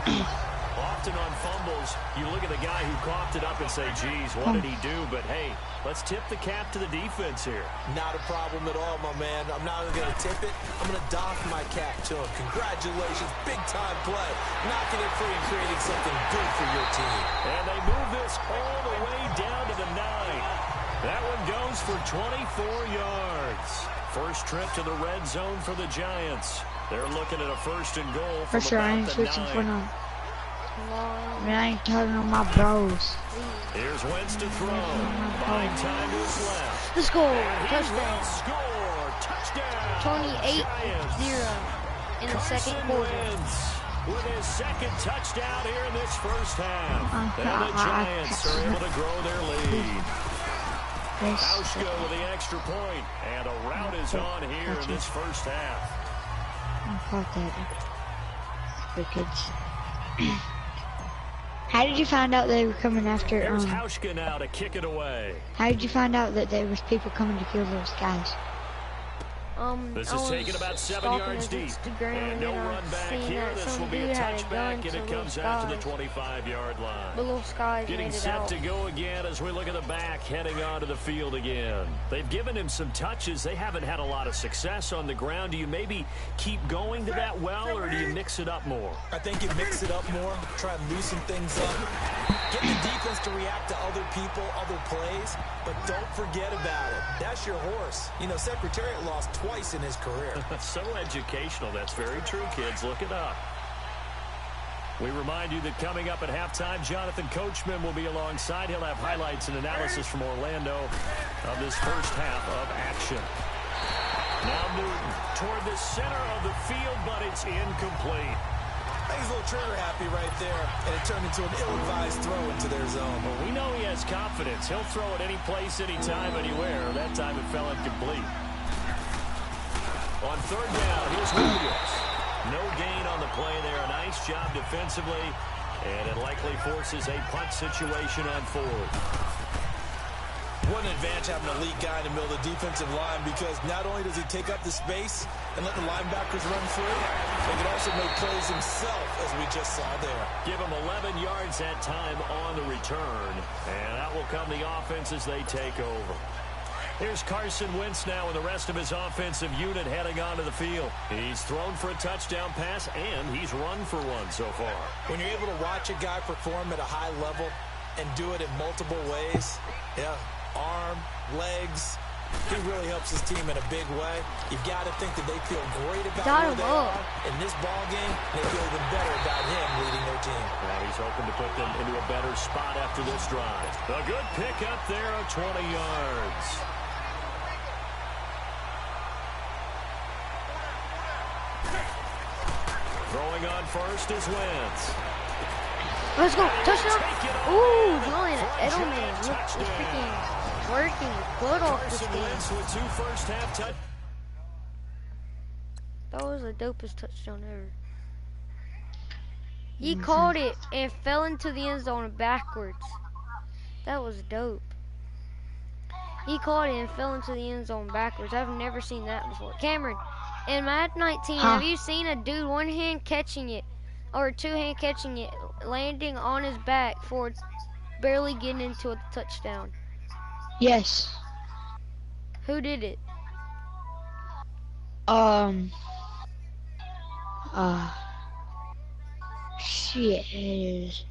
Often on fumbles, you look at the guy who coughed it up and say, geez, what did he do? But, hey, let's tip the cap to the defense here. Not a problem at all, my man. I'm not even going to tip it. I'm going to doff my cap to him. Congratulations. Big-time play. Knocking it free and creating something good for your team. And they move this all the way down to the 9. That one goes for 24 yards. First trip to the red zone for the Giants. They're looking at a 1st and goal from For sure, I ain't about the switching for 9. none. I mean, I ain't turning on my bros. Here's Wentz to throw. Buying time to his left. Let's go. And he Touchdown. will score. Touchdown. 28-0 in the second quarter. Wentz with his second touchdown here in this first half. And the Giants are able to grow their lead. Hauschka with the extra point. And a rout is on here in this first half. I caught that. The kids. How did you find out they were coming after? There's Hauschka now to kick it away. How did you find out that there was people coming to kill those guys? This is taken about 7 yards deep. And no run back here. This will be a touchback, and it comes out to the 25-yard line. The little skies Getting set to go again as we look at the back heading onto the field again. They've given him some touches. They haven't had a lot of success on the ground. Do you maybe keep going to that well, or do you mix it up more? I think you mix it up more, try and loosen things up. Get the defense to react to other people, other plays, but don't forget about it. That's your horse. You know, Secretariat lost twice in his career. So educational. That's very true, kids. Look it up. We remind you that coming up at halftime, Jonathan Coachman will be alongside. He'll have highlights and analysis from Orlando of this first half of action. Now Newton toward the center of the field, but it's incomplete. He's a little trigger happy right there, and it turned into an ill-advised throw into their zone. Well, we know he has confidence. He'll throw it any place, anytime, anywhere. That time it fell incomplete. On 3rd down, here's Williams. No gain on the play there. A nice job defensively, and it likely forces a punt situation on 4th. What an advantage having an elite guy in the middle of the defensive line, because not only does he take up the space and let the linebackers run through, he can also make plays himself, as we just saw there. Give him 11 yards that time on the return, and that will come the offense as they take over. Here's Carson Wentz now with the rest of his offensive unit heading onto the field. He's thrown for a touchdown pass, and he's run for one so far. When you're able to watch a guy perform at a high level and do it in multiple ways, yeah, arm, legs, he really helps his team in a big way. You've got to think that they feel great about where they are in this ball game, and they feel even better about him leading their team. Well, he's hoping to put them into a better spot after this drive. A good pick up there of 20 yards. Throwing on first is Wentz. Let's go. Touchdown. Ooh, Julian Edelman. Look, he's freaking working his butt off this game. With 2 first-half touchdowns. That was the dopest touchdown ever. He caught it and fell into the end zone backwards. That was dope. He caught it and fell into the end zone backwards. I've never seen that before. Cameron, in Madden 19, have you seen a dude one hand catching it or two hand catching it, landing on his back forward, barely getting into a touchdown? Yes. Who did it? Shit.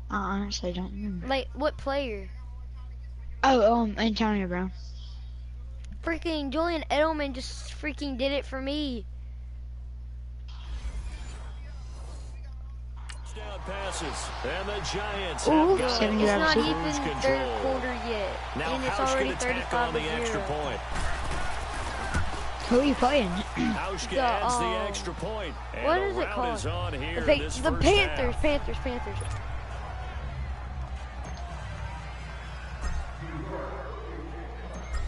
I honestly don't remember. Like, what player? Oh, Antonio Brown. Freaking Julian Edelman just freaking did it for me. Touchdown passes, and the Giants Ooh, have got It's not even control. third quarter yet, Now and it's Hauschka already to tack on the extra 35-0. point. Who are you playing? Hauschka adds the extra point. And What a is it rout called? is on here in this The first Panthers, half. Panthers.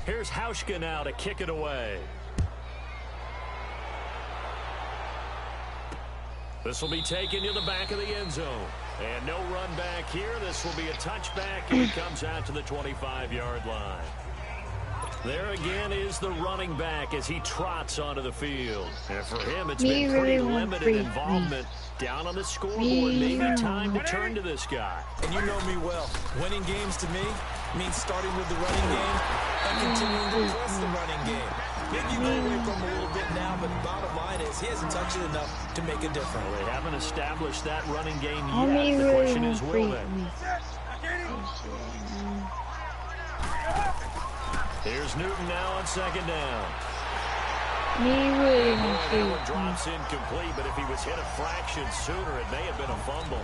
Here's Hauschka now to kick it away. This will be taken to the back of the end zone. And no run back here. This will be a touchback, and it comes out to the 25-yard line. There again is the running back as he trots onto the field. And for him, it's been pretty limited involvement down on the scoreboard. Maybe time to turn to this guy. And you know me well. Winning games to me means starting with the running game and continuing to press the running game. Maybe you go away from him a little bit now, but the bottom line is he hasn't touched it enough to make a difference. Well, they haven't established that running game yet. The question is, will they? Here's Newton now on second down. That one drops incomplete, but if he was hit a fraction sooner, it may have been a fumble.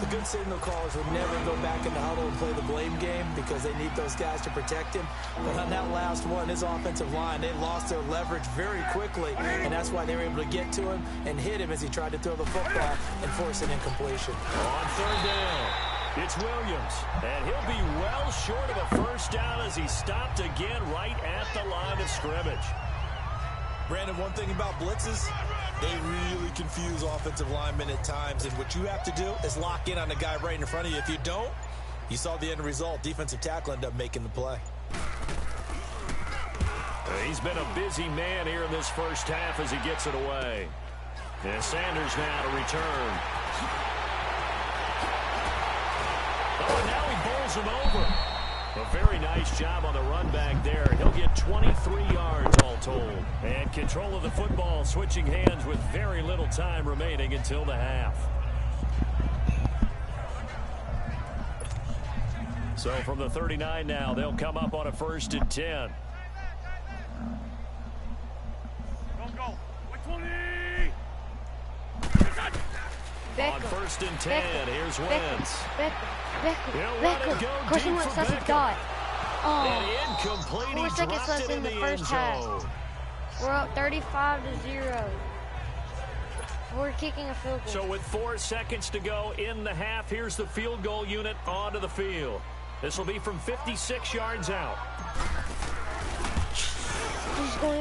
The good signal callers would never go back in the huddle and play the blame game because they need those guys to protect him. But on that last one, his offensive line, they lost their leverage very quickly, and that's why they were able to get to him and hit him as he tried to throw the football and force an incompletion. On third down, it's Williams, and he'll be well short of a first down as he stopped again right at the line of scrimmage. Brandon, one thing about blitzes, they really confuse offensive linemen at times, and what you have to do is lock in on the guy right in front of you. If you don't, you saw the end result. Defensive tackle ended up making the play. He's been a busy man here in this first half as he gets it away. And Sanders now to return. Oh, and now he bowls him over. A very nice job on the run back there. He'll get 23 yards all told. And control of the football switching hands with very little time remaining until the half. So from the 39 now, they'll come up on a 1st and 10. On 1st and 10, here's Wentz. Beckham. Carson Wentz does a dot. And incomplete. 4 seconds left in the first half. We're up 35-0. We're kicking a field goal. So with 4 seconds to go in the half, here's the field goal unit onto the field. This will be from 56 yards out.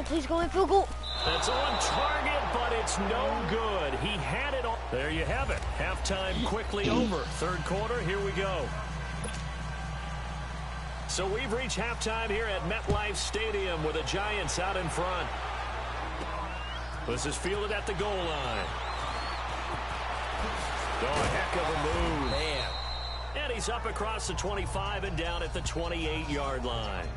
Please go in, field goal. That's on target, but it's no good. He had it on. There you have it. Halftime quickly over. Third quarter, here we go. So we've reached halftime here at MetLife Stadium with the Giants out in front. This is fielded at the goal line. Oh, a heck of a move. Man. And he's up across the 25 and down at the 28-yard line.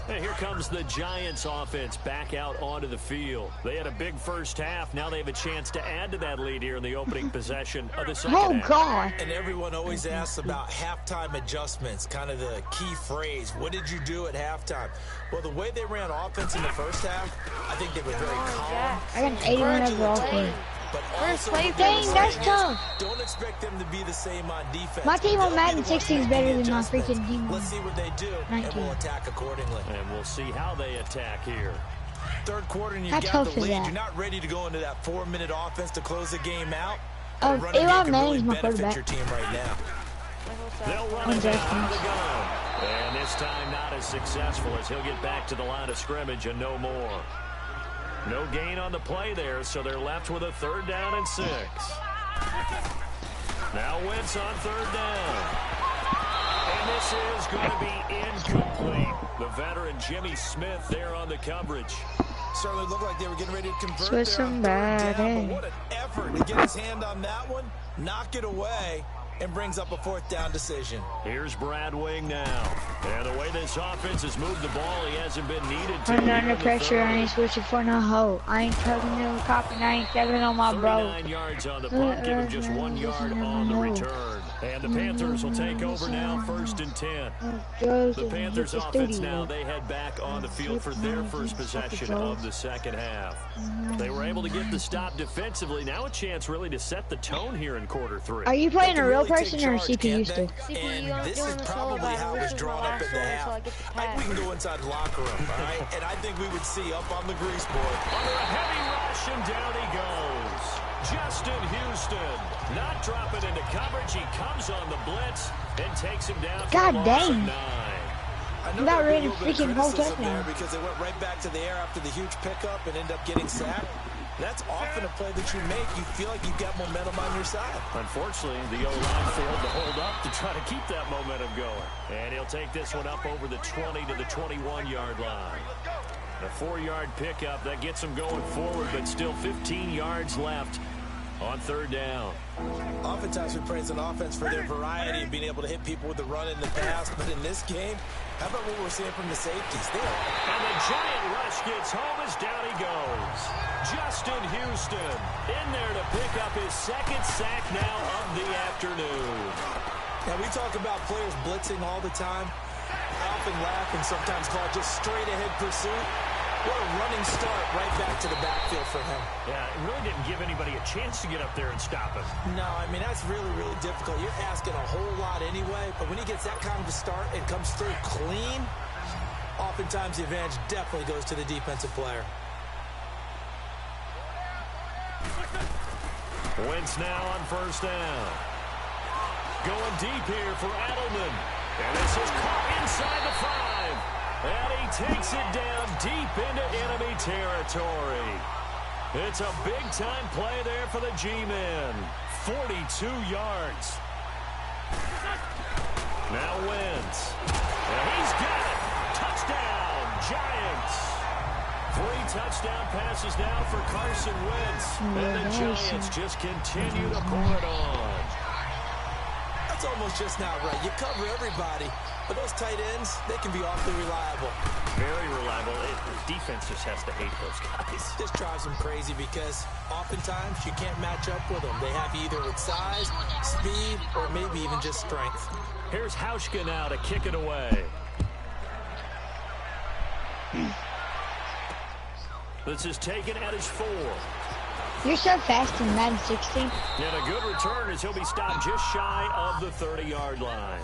And here comes the Giants offense back out onto the field. They had a big first half. Now they have a chance to add to that lead here in the opening possession of the second half. God. And everyone always asks about halftime adjustments, kind of the key phrase. What did you do at halftime? Well, the way they ran offense in the first half, I think they were very calm. I got an 81 overall. But also, dang, that's tough. Don't expect them to be the same on defense. My team on Madden 16 is better than my freaking team. Let's see what they do, and we'll attack accordingly. And we'll see how they attack here. Third quarter, and you've got the lead. You're not ready to go into that 4-minute offense to close the game out. Eli Manning's my quarterback. Your team right now. They'll run it out of the gun. And this time not as successful as he'll get back to the line of scrimmage and no more. No gain on the play there, so they're left with a 3rd down and 6. Now Wentz on 3rd down. And this is going to be incomplete. The veteran Jimmy Smith there on the coverage. Certainly looked like they were getting ready to convert Switch there on 3rd down, but what an effort to get his hand on that one, knock it away, and brings up a 4th down decision. Here's Brad Wing now. And the way this offense has moved the ball, he hasn't been needed to. I'm under pressure. I ain't switching for no hoe. I ain't tugging no cop and I ain't stepping on my bro. 39 yards on the punt, give him just 1 yard on the return. And the Panthers will take over now, 1st and 10. The Panthers offense now, they head back on the field for their first possession of the second half. They were able to get the stop defensively. Now a chance really to set the tone here in quarter 3. Are you playing a real person or a CPU still? CPU, this is probably how it was drawn up at the half. I think we can go inside the locker room, all right? And I think we would see up on the grease board. Under a heavy rush, and down he goes. Justin Houston not dropping into coverage. He comes on the blitz and takes him down. God dang. 9. I'm about ready to freaking hold touchdown. Because they went right back to the air after the huge pickup and end up getting sacked. That's often a play that you make. You feel like you've got momentum on your side. Unfortunately, the O-line failed to hold up to try to keep that momentum going. And he'll take this one up over the 20 to the 21-yard line. A 4-yard pickup that gets him going forward, but still 15 yards left on 3rd down. Oftentimes we praise an offense for their variety of being able to hit people with the run in the pass, but in this game, how about what we're seeing from the safeties there? And the giant rush gets home as down he goes. Justin Houston in there to pick up his 2nd sack now of the afternoon. Now, we talk about players blitzing all the time. I often laugh and sometimes call it just straight-ahead pursuit. What a running start right back to the backfield for him. Yeah, it really didn't give anybody a chance to get up there and stop him. No, I mean, that's really, really difficult. You're asking a whole lot anyway, but when he gets that kind of a start and comes through clean, oftentimes the advantage definitely goes to the defensive player. Wentz now on first down. Going deep here for Edelman. And this is caught inside the 5. And he takes it down deep into enemy territory. It's a big-time play there for the G-men. 42 yards. Now Wentz. And he's got it. Touchdown, Giants. 3 touchdown passes now for Carson Wentz. And the Giants just continue to pour it on. That's almost just not right. You cover everybody, but those tight ends, they can be awfully reliable. Very reliable. The defense just has to hate those guys. This drives them crazy because oftentimes you can't match up with them. They have you either with size, speed, or maybe even just strength. Here's Hauschka now to kick it away. This is taken at his 4. You're so fast in Madden 16. And a good return as he'll be stopped just shy of the 30-yard line.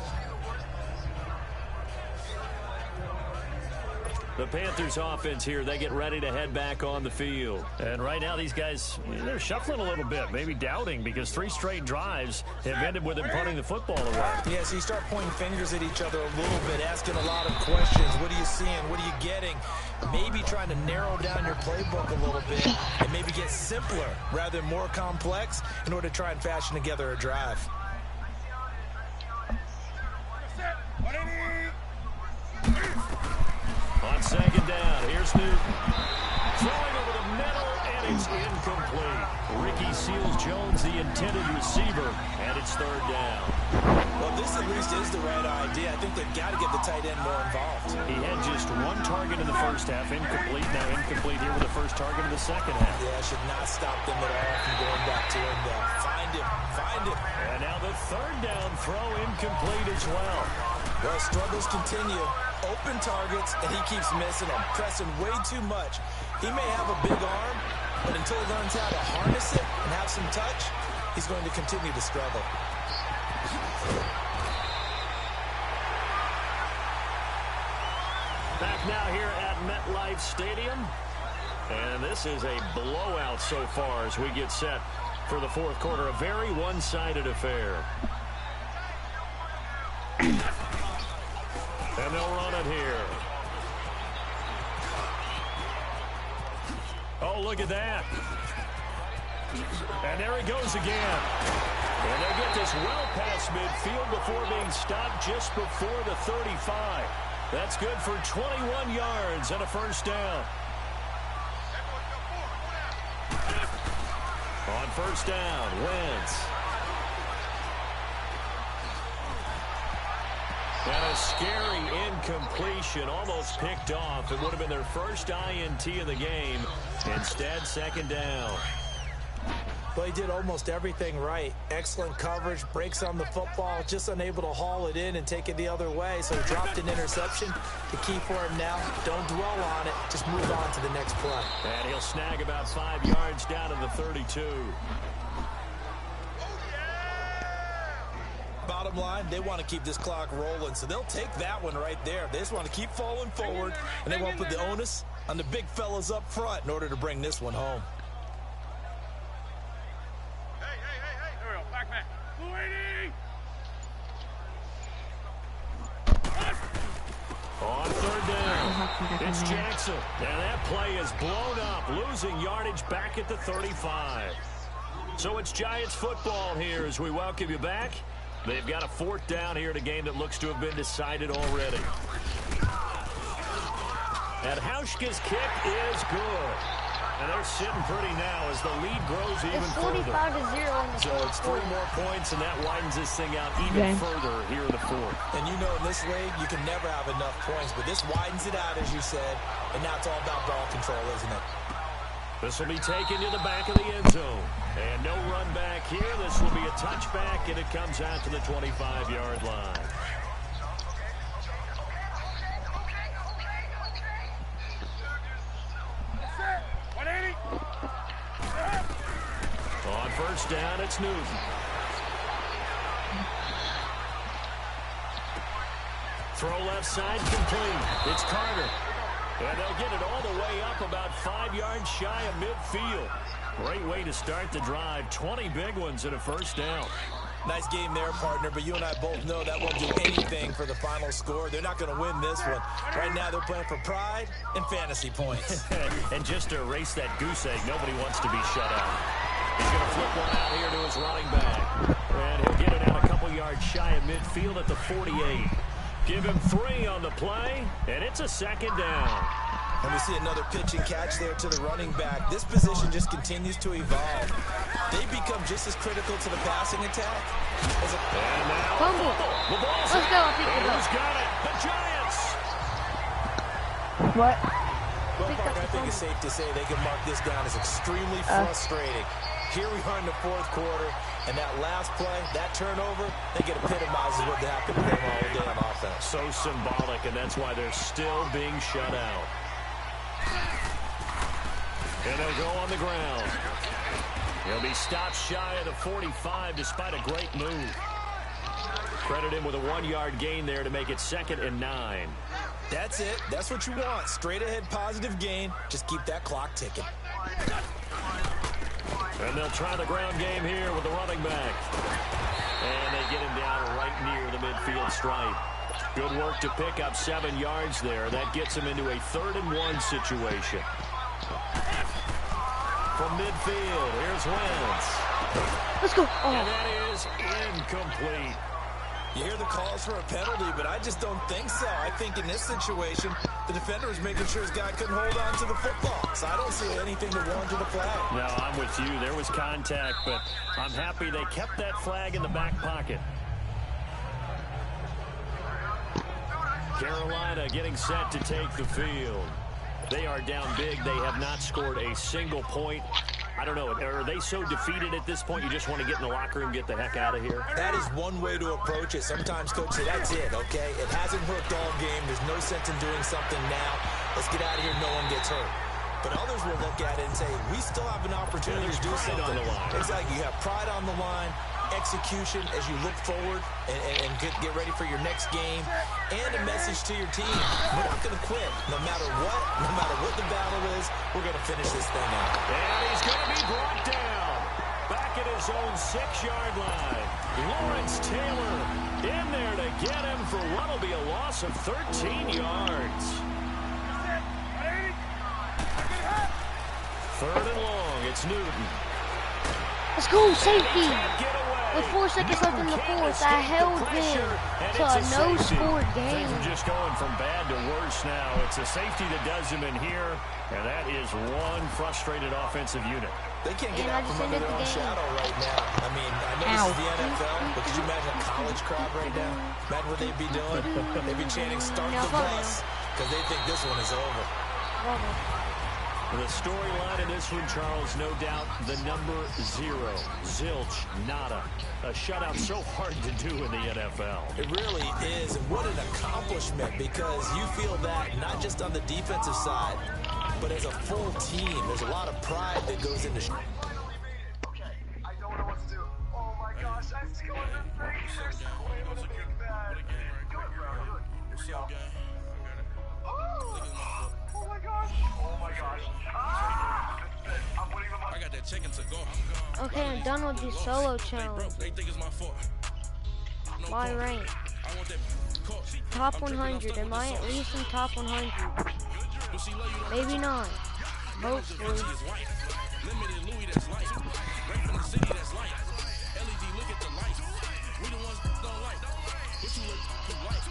The Panthers offense here, they get ready to head back on the field. And right now these guys, they're shuffling a little bit, maybe doubting, because 3 straight drives have ended with them punting the football away. Yeah, so you start pointing fingers at each other a little bit, asking a lot of questions. What are you seeing? What are you getting? Maybe trying to narrow down your playbook a little bit and maybe get simpler rather than more complex in order to try and fashion together a drive. On second down, here's Newton. Throwing over the middle, and it's incomplete. Ricky Seals-Jones, the intended receiver, and it's 3rd down. Well, this at least is the right idea. I think they've got to get the tight end more involved. He had just 1 target in the first half, incomplete. Now incomplete here with the first target in the second half. Yeah, should not stop them at all from going back to him, though. Find him. And now the 3rd down throw incomplete as well. Well, struggles continue. Open targets, and he keeps missing them, pressing way too much. He may have a big arm, but until he learns how to harness it and have some touch, he's going to continue to struggle. Back now here at MetLife Stadium. And this is a blowout so far as we get set for the 4th quarter. A very one-sided affair. And they'll run it here. Oh, look at that. And there he goes again. And they'll get this well past midfield before being stopped just before the 35. That's good for 21 yards and a 1st down. On 1st down, Wentz. And a scary incompletion, almost picked off. It would have been their first INT of the game. Instead, 2nd down. Well, he did almost everything right. Excellent coverage, breaks on the football, just unable to haul it in and take it the other way. So he dropped an interception. The key for him now, don't dwell on it. Just move on to the next play. And he'll snag about 5 yards down to the 32. Bottom line, they want to keep this clock rolling, so they'll take that one right there. They just want to keep falling forward, and they won't put the onus on the big fellas up front in order to bring this one home. On 3rd down, it's Jackson. And that play is blown up, losing yardage back at the 35. So it's Giants football here as we welcome you back. They've got a 4th down here in a game that looks to have been decided already. And Hauschka's kick is good. And they're sitting pretty now as the lead grows even further. It's 45-0 in the So it's 3 more points, and that widens this thing out even further here in the 4th. And you know in this league, you can never have enough points, but this widens it out, as you said, and now it's all about ball control, isn't it? This will be taken to the back of the end zone. And no run back here. This will be a touchback, and it comes out to the 25-yard line. On first down, it's Newton. Throw left side complete. It's Carter. And they'll get it all the way up about 5 yards shy of midfield. Great way to start the drive. 20 big ones and a first down. Nice game there, partner, but you and I both know that won't do anything for the final score. They're not going to win this one. Right now, they're playing for pride and fantasy points. And just to erase that goose egg, nobody wants to be shut out. He's going to flip one out here to his running back. And he'll get it out a couple yards shy of midfield at the 48. Give him 3 on the play, and it's a second down. And we see another pitch and catch there to the running back. This position just continues to evolve. They become just as critical to the passing attack as a... And now, Fumble. the ball's Let's go. Pick and it who's up. got it? The Giants. What? Well, Parker, I think it's safe to say they can mark this down as extremely frustrating. Here we are in the fourth quarter, and that last play, that turnover, I think it epitomizes what happened to them all day on offense. So symbolic, and that's why they're still being shut out. And they'll go on the ground. He'll be stopped shy of the 45 despite a great move. Credit him with a 1-yard gain there to make it 2nd and 9. That's it. That's what you want. Straight ahead positive gain. Just keep that clock ticking. And they'll try the ground game here with the running back. And they get him down right near the midfield stripe. Good work to pick up 7 yards there. That gets him into a 3rd and 1 situation. From midfield, here's Wentz. Let's go. And that is incomplete. You hear the calls for a penalty, but I just don't think so. I think in this situation, the defender was making sure his guy couldn't hold on to the football. So I don't see anything that warranted a flag. No, I'm with you. There was contact, but I'm happy they kept that flag in the back pocket. Carolina getting set to take the field. They are down big. They have not scored a single point. I don't know. Are they so defeated at this point you just want to get in the locker room and get the heck out of here? That is one way to approach it. Sometimes, Coach, say, that's it, okay? It hasn't worked all game. There's no sense in doing something now. Let's get out of here. No one gets hurt. But others will look at it and say, we still have an opportunity to do something. On the line. Exactly. You have pride on the line, execution as you look forward and get ready for your next game, and a message to your team. We're not going to quit. No matter what the battle is, we're going to finish this thing out. And he's going to be brought down. Back at his own 6-yard line. Lawrence Taylor in there to get him for what will be a loss of 13 yards. 3rd and long. It's Newton. Let's go, safety. With 4 seconds left in the fourth, I held them to a no-score game. Things are just going from bad to worse now. It's a safety that does them in here, and that is one frustrated offensive unit. They can't get out from under their own shadow right now. I mean, I know this is the NFL, but could you imagine a college crowd right now? Imagine what they'd be doing. They'd be chanting, start the bus, because they think this one is over. The storyline in this one, Charles, no doubt, the number 0. Zilch, nada. A shutout so hard to do in the NFL. It really is, and what an accomplishment, because you feel that not just on the defensive side, but as a full team. There's a lot of pride that goes into Okay, I don't know what to do. Oh my gosh, I scored the thing. They're scoring with a big bad. Do it, bro. Do it. Let's go. Oh my gosh. Oh my gosh. I'm winning the money. I got that chicken to go. Okay, I'm done with the solo challenge. They think it's my fault. My rank. I want that Top 100. Am I at least in top 100? Maybe not. Hopefully. Limited Louis that's light. Right from the city that's light. LED, look at the light. We the ones that don't like. What you look like?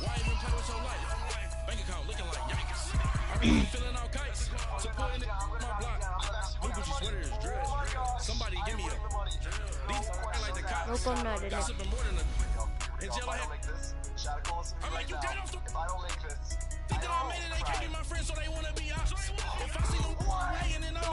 Why even play with so light? Bank account looking like yikes. I really feeling all kites. So put in my block. Blue Gucci sweater is dread. Somebody give me a. These like the cops. Nope, I'm not in it. Sipping more than a. In jail I had. I make you dead off the. If I don't make this, Think that I made it, they can't be my friends, so they wanna be out. If I see them laying and I'm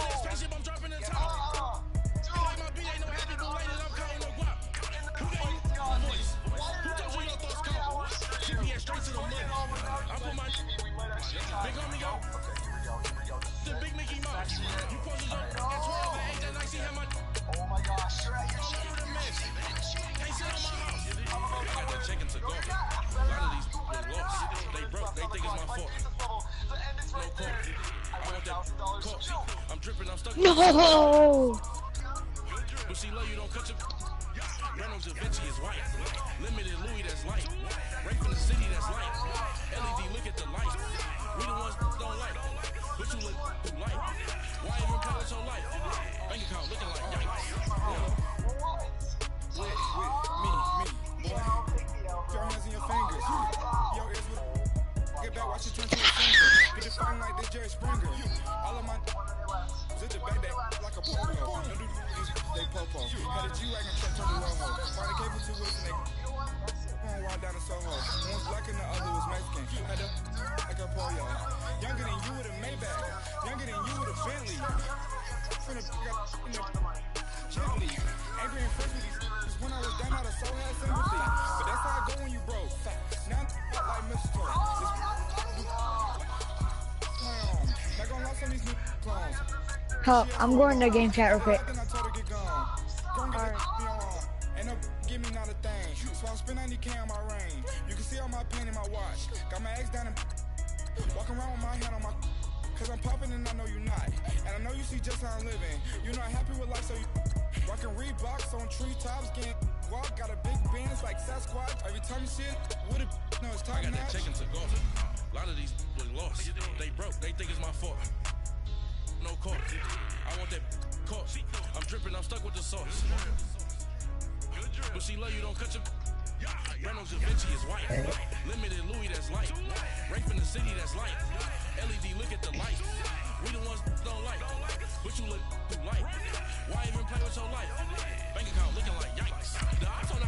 No! But she love you, don't cut your. Reynolds Da Vinci is white. Limited Louis that's light. Right from the city that's light. LED, look at the light. We the ones don't like. But you look too light. Why even play with your life? Bank account looking like yikes. With me. Boy. Your hands in your fingers. Yo, ears with. Get back, watch it turn to a finger. Get it fighting like this Jerry Springer. All of my. Zip the back that like a popo. Don't do these, they popo. Had a G-Wagon truck turn to Rojo. Find a cable 2 weeks and they going wild down in Soho. One's black and the other was Mexican. Had a like a pollo. Younger than you with a Maybach. Younger than you with a Bentley. Finna gently. Angry and fresh with these. Cause when I was down out of soul had sympathy. But that's how I go when you broke. Now I'm like Mr. Not gonna lost on these new clones. Oh, I'm going to game chat real quick. Ain't no give me not a thing. So I'm spending 90K on my range. You can see all my pain in my watch. Got my ex down and walking around with my hand on my. Cause I'm popping and I know you're not. And I know you see just how I'm living. You're not happy with life, so you rocking Reeboks on treetops, getting walk. Got a big bands like Sasquatch. Every time you see it, with it, no, it's time. I got that check into golf. A lot of these was lost. They broke. They think it's my fault. No court. I want that court. I'm dripping, I'm stuck with the sauce. But she love you, don't cut your. Reynolds Da Vinci is white. Limited Louis that's light. Right from the city that's light. LED, look at the light. We the ones don't like. But you look too light. Why even play with your life? Bank account looking like yikes.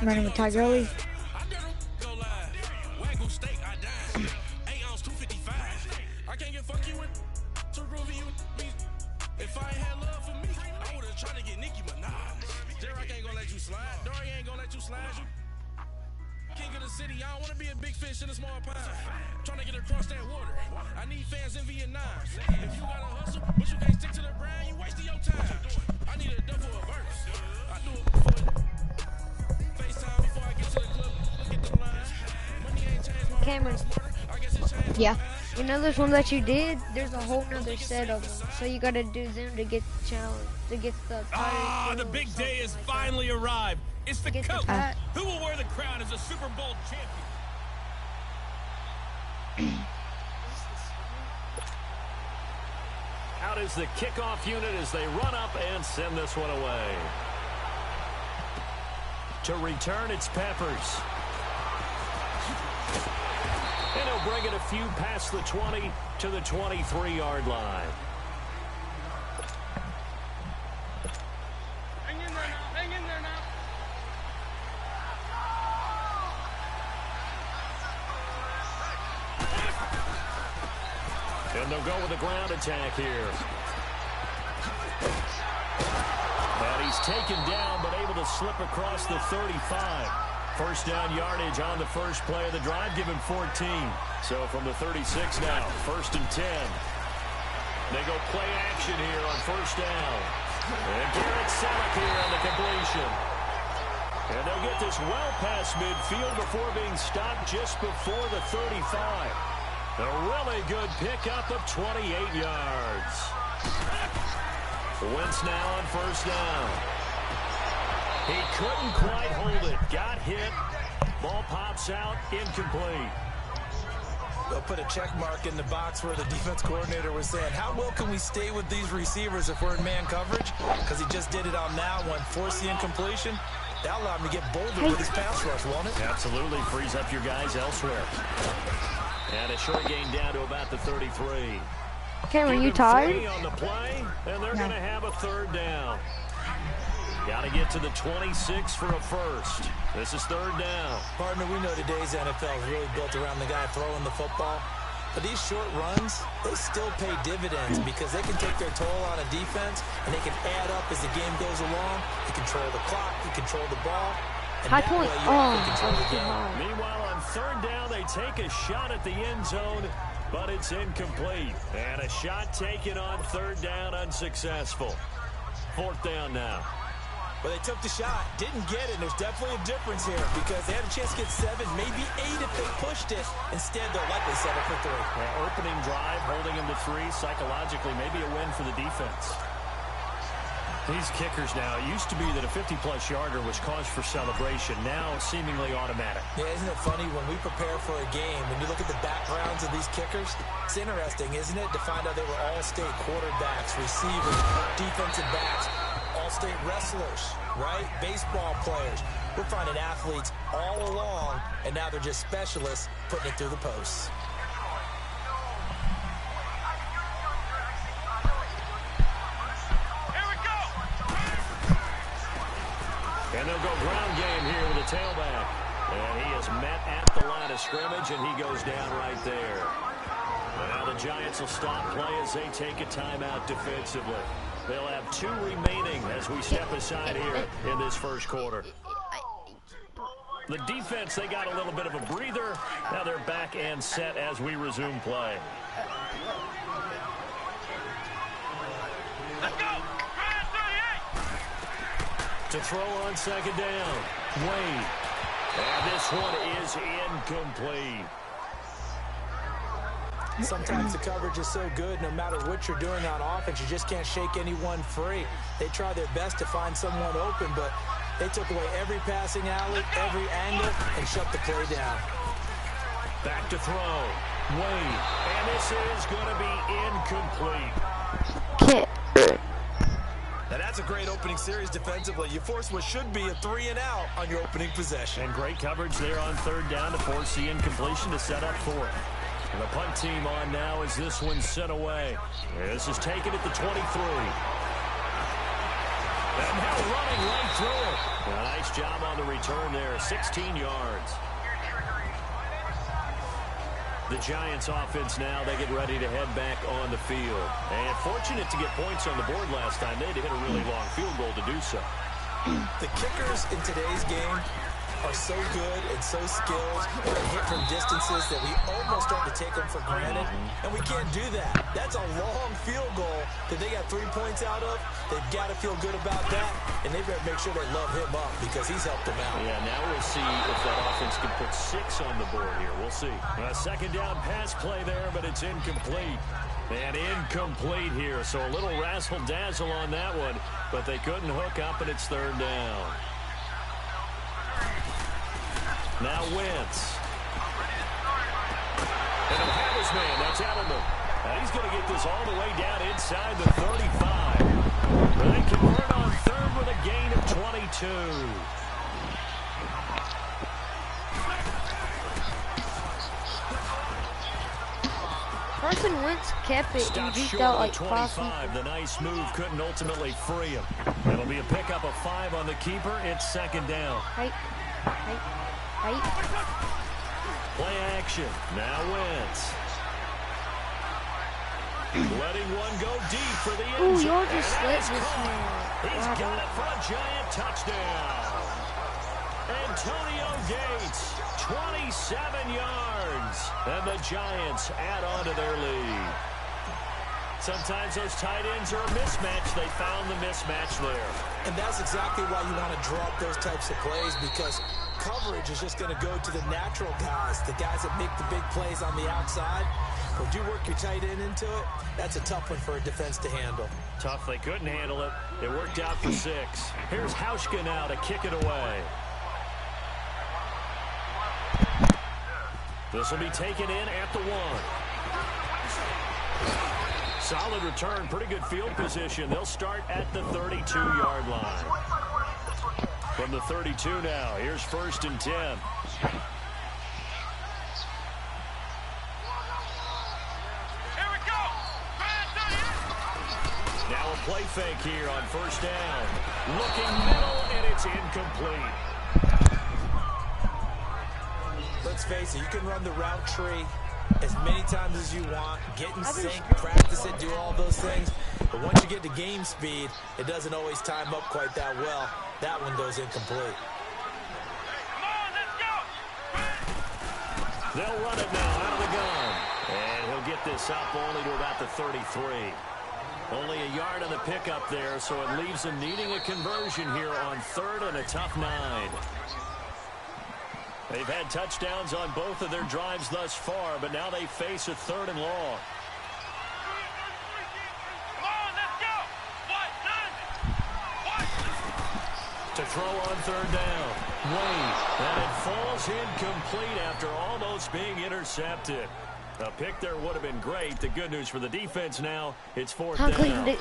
Running with Tiger Lee. I dare them go live. Wagyu steak, I died. 8 ounce, 255. I can't get fuck you with. To groovy you me. If I ain't had love for me, I would've tried to get Nicki Minaj. Derek ain't gonna let you slide. Dory ain't gonna let you slide. You king of the city, I don't wanna be a big fish in a small pond. Trying to get across that water. I need fans in Vietnam. If you gotta hustle, but you can't stick to the brand, you wasting your time. I need a double a verse. I do it before FaceTime before I get to the club. Get the line. Money ain't changed my Cameron. I guess it changed. Yeah. You know this one that you did? There's a whole nother set of them. So you gotta do them to get the challenge, to get the The big day has finally arrived. It's the coach. Who will wear the crown as a Super Bowl champion? Out is the kickoff unit as they run up and send this one away. To return, it's Peppers. And he'll bring it a few past the 20 to the 23-yard line. Hang in there now. Hang in there now. And they'll go with a ground attack here. And he's taken down, but able to slip across the 35. First down yardage on the first play of the drive, given 14. So from the 36 now, 1st and 10. They go play action here on first down. And Garrett Selleck here on the completion. And they'll get this well past midfield before being stopped just before the 35. A really good pickup of 28 yards. Wentz now on first down. He couldn't quite hold it. Got hit. Ball pops out. Incomplete. They'll put a check mark in the box where the defense coordinator was saying, how well can we stay with these receivers if we're in man coverage? Because he just did it on that one. Force the incompletion. That'll allow him to get bolder with his pass rush, won't it? Absolutely. Frees up your guys elsewhere. And a short gain down to about the 33. Cameron, you tired? On the play, and they're going to have a third down. Got to get to the 26 for a first. This is third down. Partner, we know today's NFL is really built around the guy throwing the football. But these short runs, they still pay dividends because they can take their toll on a defense, and they can add up as the game goes along. You control the clock, you control the ball. High point. Meanwhile, on third down, they take a shot at the end zone, but it's incomplete. And a shot taken on third down, unsuccessful. Fourth down now. Well, they took the shot, didn't get it, and there's definitely a difference here because they had a chance to get 7, maybe 8 if they pushed it. Instead, they'll likely settle for 3. Opening drive, holding him to 3, psychologically, maybe a win for the defense. These kickers now, it used to be that a 50-plus yarder was cause for celebration. Now, seemingly automatic. Yeah, isn't it funny when we prepare for a game, when you look at the backgrounds of these kickers, it's interesting, isn't it, to find out they were all-state quarterbacks, receivers, defensive backs, all-state wrestlers, right? Baseball players. We're finding athletes all along, and now they're just specialists putting it through the posts. And they'll go ground game here with a tailback. And he is met at the line of scrimmage, and he goes down right there. And now the Giants will stop play as they take a timeout defensively. They'll have 2 remaining as we step aside here in this first quarter. The defense, they got a little bit of a breather. Now they're back and set as we resume play. Let's go! To throw on second down. Wade. And this one is incomplete. Sometimes the coverage is so good, no matter what you're doing on offense, you just can't shake anyone free. They try their best to find someone open, but they took away every passing alley, every angle, and shut the play down. Back to throw. Wade. And this is going to be incomplete. Now that's a great opening series defensively. You force what should be a 3-and-out on your opening possession. And great coverage there on third down to force the incompletion to set up fourth. And the punt team on now as this one's sent away. This is taken at the 23. And now running right through it. A nice job on the return there, 16 yards. The Giants offense now, they get ready to head back on the field. And fortunate to get points on the board last time. They had to hit a really long field goal to do so. The kickers in today's game are so good and so skilled and they hit from distances that we almost start to take them for granted. And we can't do that. That's a long field goal that they got 3 points out of. They've got to feel good about that. And they better make sure they love him up because he's helped them out. Yeah, now we'll see if that offense can put 6 on the board here. We'll see. A second down pass play there, but it's incomplete. And incomplete here. So a little razzle-dazzle on that one, but they couldn't hook up, and it's third down. Now Wentz. And a pass man, that's Edelman. And he's going to get this all the way down inside the 35. They convert on third with a gain of 22. Carson Wentz kept it and beat out like 5. The nice move couldn't ultimately free him. It'll be a pickup of 5 on the keeper. It's second down. Right. Play action. Now Wentz. Letting one go deep for the end zone. You're just let this man. He's got it for a Giant touchdown. Antonio Gates, 27 yards. And the Giants add on to their lead. Sometimes those tight ends are a mismatch. They found the mismatch there. And that's exactly why you want to draw up those types of plays, because coverage is just going to go to the natural guys, the guys that make the big plays on the outside. Would you work your tight end into it? That's a tough one for a defense to handle. Tough. They couldn't handle it. It worked out for 6. Here's Hauschka now to kick it away. This will be taken in at the 1. Solid return, pretty good field position. They'll start at the 32-yard line. From the 32 now, here's 1st and 10. Here we go! Now a play fake here on 1st down. Looking middle, and it's incomplete. Let's face it, you can run the route tree as many times as you want, get in sync, practice it, do all those things. But once you get to game speed, it doesn't always time up quite that well. That one goes incomplete. Come on, let's go! They'll run it now out of the gun. And he'll get this up only to about the 33. Only a yard on the pickup there, so it leaves them needing a conversion here on 3rd and a tough 9. They've had touchdowns on both of their drives thus far, but now they face a 3rd and long. Come on, let's go! What? Done! To throw on third down. Wade. And it falls incomplete after almost being intercepted. A pick there would have been great. The good news for the defense now, it's fourth down.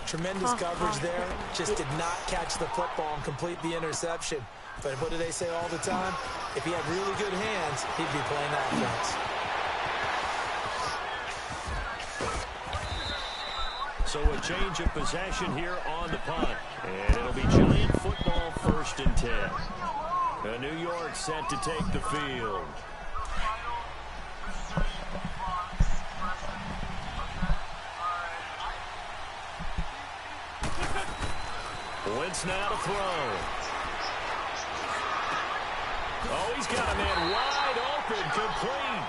Tremendous coverage there. Just did not catch the football and complete the interception. But what do they say all the time? If he had really good hands, he'd be playing offense. So a change of possession here on the punt. And it'll be Giant football 1st and 10. New York set to take the field. Wentz now to throw. Oh, he's got a man wide open, complete.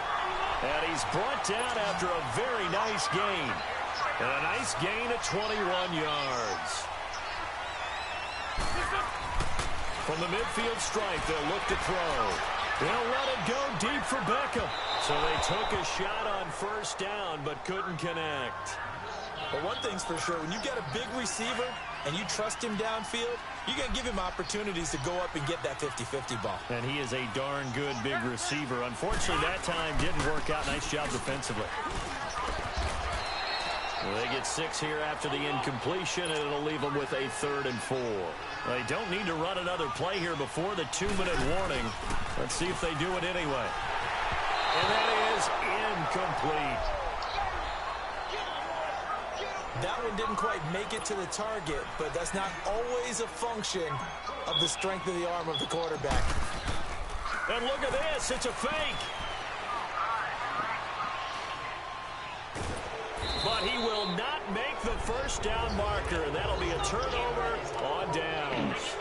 And he's brought down after a very nice gain. And a nice gain of 21 yards. From the midfield stripe, they'll look to throw. They'll let it go deep for Beckham. So they took a shot on 1st down, but couldn't connect. But one thing's for sure, when you got a big receiver and you trust him downfield, you're going to give him opportunities to go up and get that 50-50 ball. And he is a darn good big receiver. Unfortunately, that time didn't work out. Nice job defensively. Well, they get 6 here after the incompletion, and it'll leave them with a 3rd and 4. They don't need to run another play here before the 2-minute warning. Let's see if they do it anyway. And that is incomplete. That one didn't quite make it to the target, but that's not always a function of the strength of the arm of the quarterback. And look at this, it's a fake. But he will not make the 1st down marker, and that'll be a turnover on downs.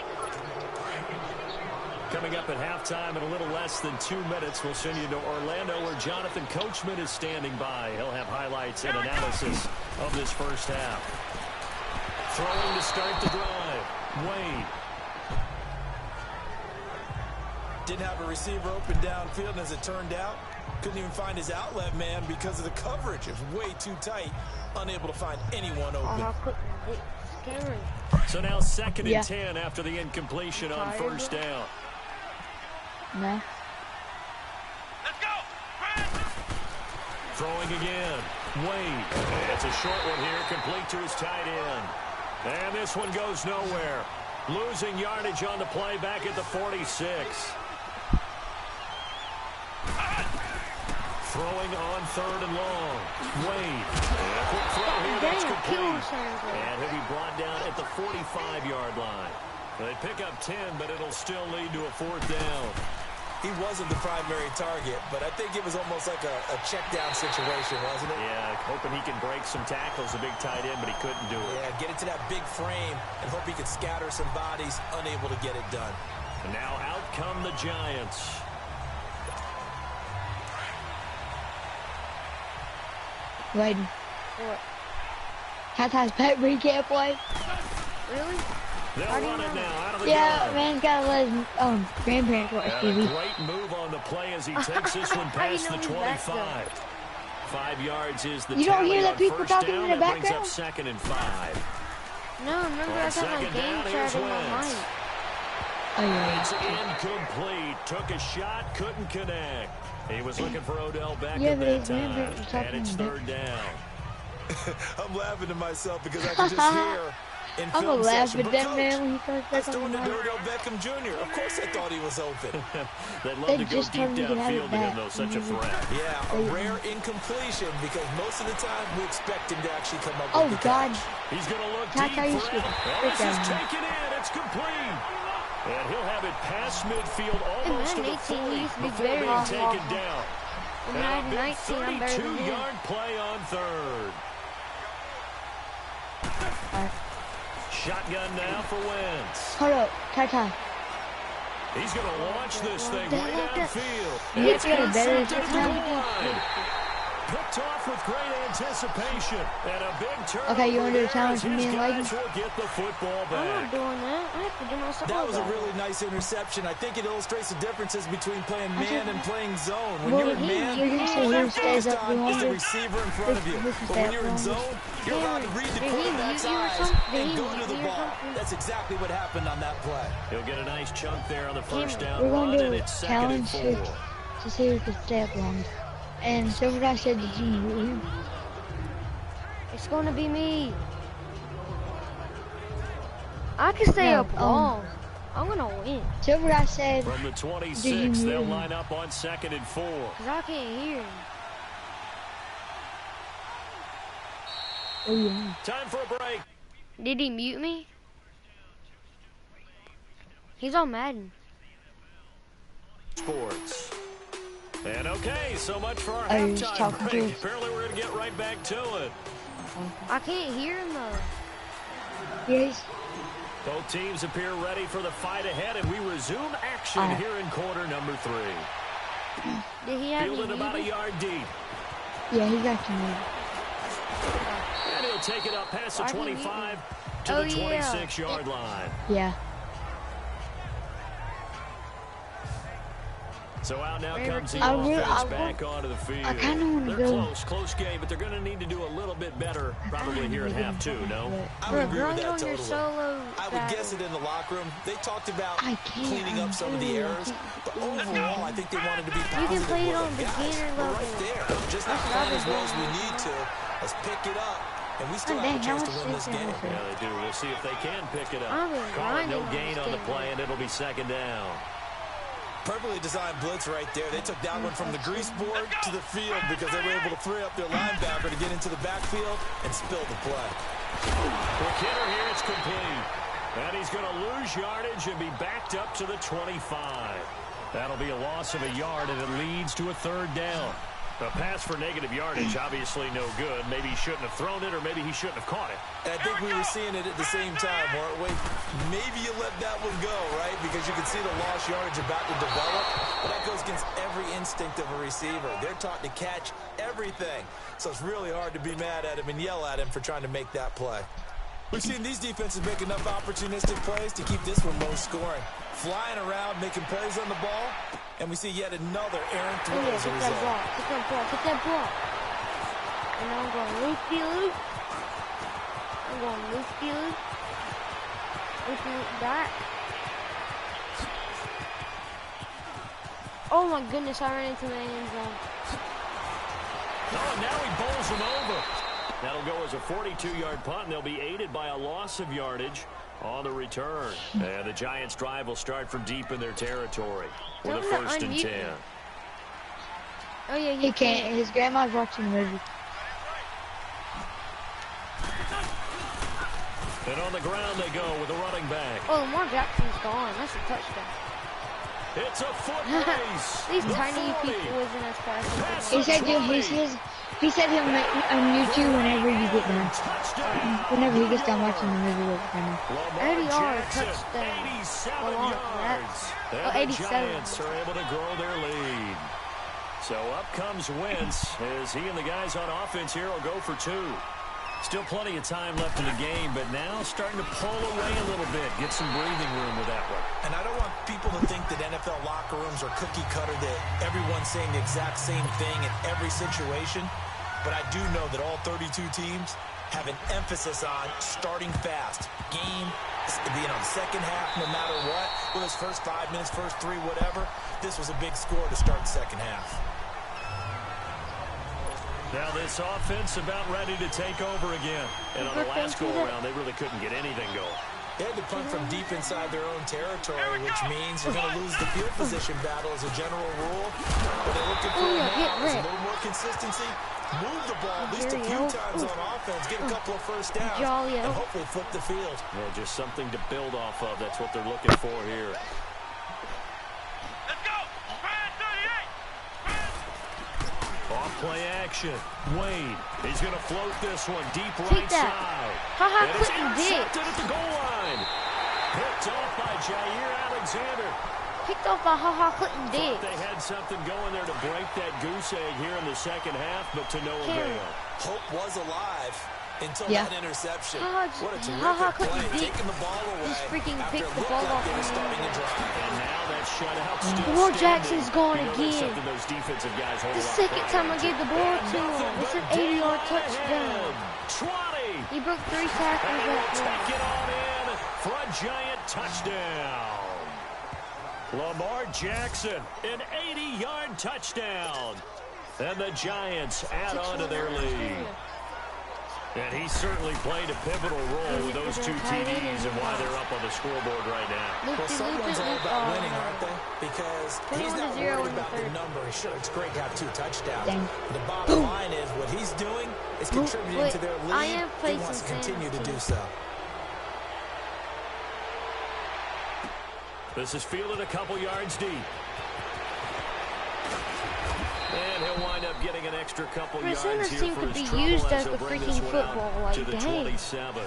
Coming up at halftime in a little less than 2 minutes, we'll send you to Orlando where Jonathan Coachman is standing by. He'll have highlights and analysis of this first half. Throwing to start the drive. Wade. Didn't have a receiver open downfield, and as it turned out, couldn't even find his outlet man because of the coverage. It was way too tight, unable to find anyone open. So now 2nd and 10 after the incompletion on 1st down. No. Let's go! Throwing again. Wade. It's a short one here, complete to his tight end. And this one goes nowhere. Losing yardage on the play back at the 46. Throwing on 3rd and long. Wade. And a quick throw here, that's complete. And he'll be brought down at the 45-yard line. They pick up 10, but it'll still lead to a 4th down. He wasn't the primary target, but I think it was almost like a check-down situation, wasn't it? Yeah, hoping he can break some tackles, a big tight end, but he couldn't do it. Yeah, get it to that big frame and hope he can scatter some bodies, unable to get it done. And now out come the Giants. Raiden. What? Tata's pet where he can't play. Really? They'll run it now out of the gun. Man's gotta let his grandparents watch TV. A great move on the play as he takes this one past the 25. 5 yards is the You don't hear that people talking in the background? Brings up 2nd and 5. No, remember I had my game chat in my mind. Oh, yeah. It's incomplete. Took a shot, couldn't connect. He was looking for Odell Beckham that time. And it's 3rd down. I'm laughing to myself because I can just hear in I'm film gonna laugh session, at that man when he comes I back on throwing the to mic. Odell Beckham Jr. Of course I thought he was open. They'd love They to go just deep told me you could have downfield it to him, back. though. Such a threat. Yeah, a rare incompletion because most of the time we expect him to actually come up Oh, with the God. catch. He's going to look Tata, you deep for should Allen. pick This is him. taken in. It's complete. And he'll have it past midfield almost to the 40 before being taken down. And I had 19, I'm better than him. 32-yard play on 3rd. Shotgun now for Wentz. Hold up, Tata. He's going to launch this thing way downfield. You It's get a better intercepted at the time. goal line. Picked off with great anticipation. And a big turnover. Okay, you want to do the there challenge as for me his and guys Layden? will get the football I'm back. not doing that. I have to do myself. That was a really nice interception. I think it illustrates the differences between playing man and playing zone. When Well, you're in man, you're gonna say all who you're stays focused up on is the longer. receiver in front of you. This is But when that you're in longer. zone, you're allowed to read the Did he quarterback's mute you or eyes something? Did and he go to mute the you or ball. something? that's exactly what happened on that play. He'll get a nice chunk there on the first down We're run, going to and do a it's second and challenge 4. to see who can stay up long. And Silver Guy said, did you mute him? It's gonna be me. I can stay No, up long. I'm gonna win. Silver Guy said, From the did you 26, mute they'll him? line up on second and 4. Cause I can't hear him. Oh yeah. Time for a break. Did he mute me? He's on Madden. Sports. And okay, so much for our Oh, you're just halftime talking to break. us. Apparently we're going to get right back to it. I can't hear him though. Yes. Both teams appear ready for the fight ahead, and we resume action here in quarter number 3. Did he have Fielded me about a muted? yard deep. Yeah, he got you muted. And he'll take it up past the Why did he mute 25 me? to Oh, the yeah. 26-yard line. Yeah. So out now comes the I will- offense I will- back onto the field. I kinda wanna They're go- close game, but they're going to need to do a little bit better probably here at half 2, no? I Bro, would agree with run that on your totally. solo I would battle. guess it in the locker room. They talked about I can't, cleaning up some of the I'm errors, but overall, I think they wanted to be You positive. can play it with on them. Guys, beginner we're level. right there. Just not That's what playing I've as been well as we doing. need to. Let's pick it up, and we still Oh, have a dang, chance how to much win this is game. that? Yeah, they do. We'll see if they can pick it up. I've been Call it no grinding on gain this on the game. play, and it'll be second down. Perfectly designed blitz right there. They took that one from the grease board to the field because they were able to free up their linebacker to get into the backfield and spill the play. Quick hitter here, it's complete. And he's going to lose yardage and be backed up to the 25. That'll be a loss of a yard, and it leads to a third down. A pass for negative yardage, obviously no good. Maybe he shouldn't have thrown it, or maybe he shouldn't have caught it. And I think we were seeing it at the same time, weren't we? Maybe you let that one go, right? Because you can see the lost yardage about to develop. But that goes against every instinct of a receiver. They're taught to catch everything. So it's really hard to be mad at him and yell at him for trying to make that play. We've seen these defenses make enough opportunistic plays to keep this one low scoring. Flying around, making plays on the ball, and we see yet another errant throw Oh, yeah, as a get that result. ball. Get that ball. Get that ball. And I'm going loop-de-loop. I'm going loop-de-loop. Loop-de-loop back. Oh my goodness, I ran into the end zone. Oh, now he bowls him over. That'll go as a 42-yard punt, and they'll be aided by a loss of yardage on the return. And the Giants' drive will start from deep in their territory with a Tell him to first and unmute 10. me. Oh yeah, He can't. His grandma's watching the movie. And on the ground they go with a running back. Oh, Lamar Jackson's gone. That's a touchdown. It's a foot race. These The tiny 40. people isn't as fast as Pass they He said he said he'll unmute you whenever you get done. Touchdown. Whenever he gets done watching the movie with grandma. Lamar 80 yards, Jackson, touchdown. 87 Hold on, yards. Oh, And the 87. Giants are able to grow their lead. So up comes Wentz as he and the guys on offense here will go for 2. Still plenty of time left in the game, but now starting to pull away a little bit, get some breathing room with that one. And I don't want people to think that NFL locker rooms are cookie cutter, that everyone's saying the exact same thing in every situation. But I do know that all 32 teams have an emphasis on starting fast. Game, the second half, no matter what, whether it's first 5 minutes, first 3, whatever. This was a big score to start the second half. Now this offense about ready to take over again. And on the last go-around, they really couldn't get anything going. They had to punt from deep inside their own territory, which means you're going to lose the field position battle as a general rule. What they're looking for now is a little more consistency. Move the ball at least a few times on offense, get a couple of first downs, and hopefully flip the field. Yeah, just something to build off of. That's what they're looking for here. Let's go! Brad 38! Off play action. Wade. He's going to float this one deep Take right that. side. Ha-ha, And it's Clinton did. intercepted at the goal line. Picked off by Jair Alexander. Picked off by Ha-Ha Clinton Thought Diggs. they had something going there to break that goose egg here in the second half, but to no avail. Hope was alive until Yeah. that interception. Ha-ha, What a Ha-ha terrific Clinton play, Diggs taking the ball away just freaking after picked it the looked ball like off they were from starting to drive. And now that shutout still Lamar standing. Jackson's gone You know, again. there's something those defensive guys hold The a lot of second pride time I into. gave the ball And to him. nothing It's but an 80-yard daylight touchdown. ahead. 20. He broke 3 tackles And that we'll play. take it on in. Giant touchdown. Lamar Jackson, an 80-yard touchdown. And the Giants add on to their lead. And he certainly played a pivotal role with those 2 TDs and why they're up on the scoreboard right now. Well, someone's all about winning, aren't they? Because he's not worried about the number. Sure, it's great to have 2 touchdowns. The bottom line is what he's doing is contributing to their lead. He wants to continue to do so. This is fielded a couple yards deep. And he'll wind up getting an extra couple yards here seem for to his be trouble used as as the he'll bring freaking this one football, out like, to the dang. 27.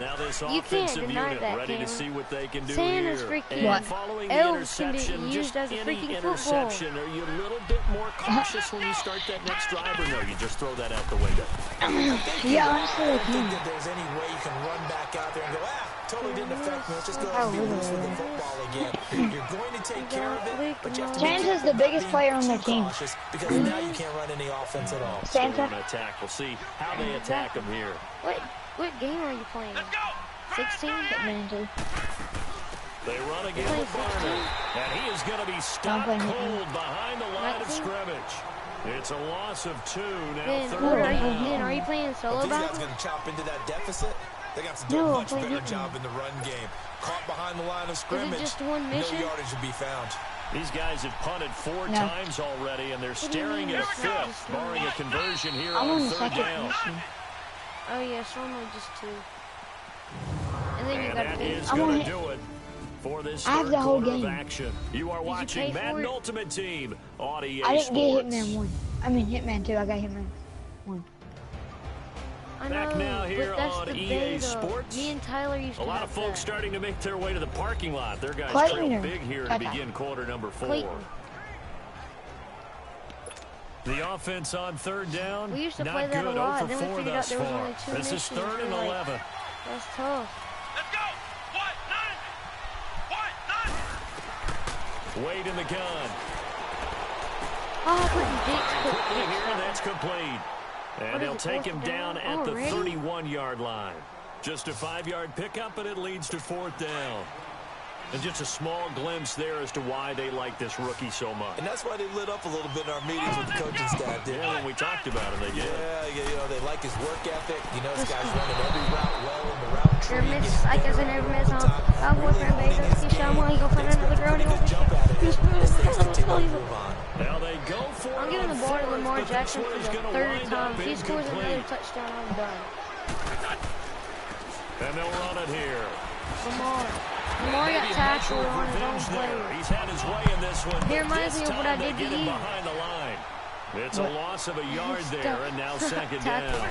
Now this You can't offensive deny unit that, ready to Cameron. see what they can do Santa's here. freaking And following the elves can be interception, used just as a any freaking interception, are you a little bit more cautious when you start that next drive, or no, you just throw that out the window? Yeah, honestly, I I don't think can. that there's any way you can run back out there and go, totally didn't affect me. Let's just go ahead and be loose with the football again. You're going to take care of it, but you have to be Santa's the biggest player on their team. cautious because now you can't run any offense at all. Santa. Attack. We'll see how they attack him here. What game are you playing? 16? Hitman 2. They run again with Barner, and he is going to be stopped cold behind the line of scrimmage. It's a loss of 2 now. Then are you playing solo These guys battle? going to chop into that deficit. They got to do a much better job in the run game. Caught behind the line of scrimmage. Just one mission? No yardage to be found. These guys have punted 4 times already, and they're staring at a 5th, barring a conversion here on 3rd down. Oh yeah, so only just 2. And then you got that to is going to do it for this third quarter of action. You are watching Madden Ultimate Team on EA I didn't get Sports. Hitman 1. I mean Hitman 2. I got Hitman 1. I know, Back now here but that's on the EA beta. Sports. Me and Tyler used to A lot have of folks that. starting to make their way to the parking lot. Their guys Clayton trail or big here to Tata? begin quarter number 4. Clayton. The offense on 3rd down. We used to not play that good. a lot. 0 for Then we 4 figured out thus there was far. only 2 This is missions. 3rd and We're like, 11. That's tough. Let's go. What? Wade in the gun. Quickly here, that's complete. And they'll take him down at the 31-yard line. Just a 5-yard pickup, and it leads to 4th down. And just a small glimpse there as to why they like this rookie so much. And that's why they lit up a little bit in our meetings with the coaching staff, didn't when we talked about him, they did. Yeah, you know, they like his work ethic. You know, this guy's running every route well in the route tree. I guess I never miss on. I'm boyfriend, baby. You shot one, you go find another girl, and you go jump at it as things continue to move on. Now they go for I'm giving the ball to Lamar Jackson for the 3rd time. If he scores another touchdown, I'm done. And they'll run it here. Lamar got tackled on his own player. He's had his way in this one. He reminds me of what I did to you. Behind the line. It's a loss of a yard there, and now 2nd down.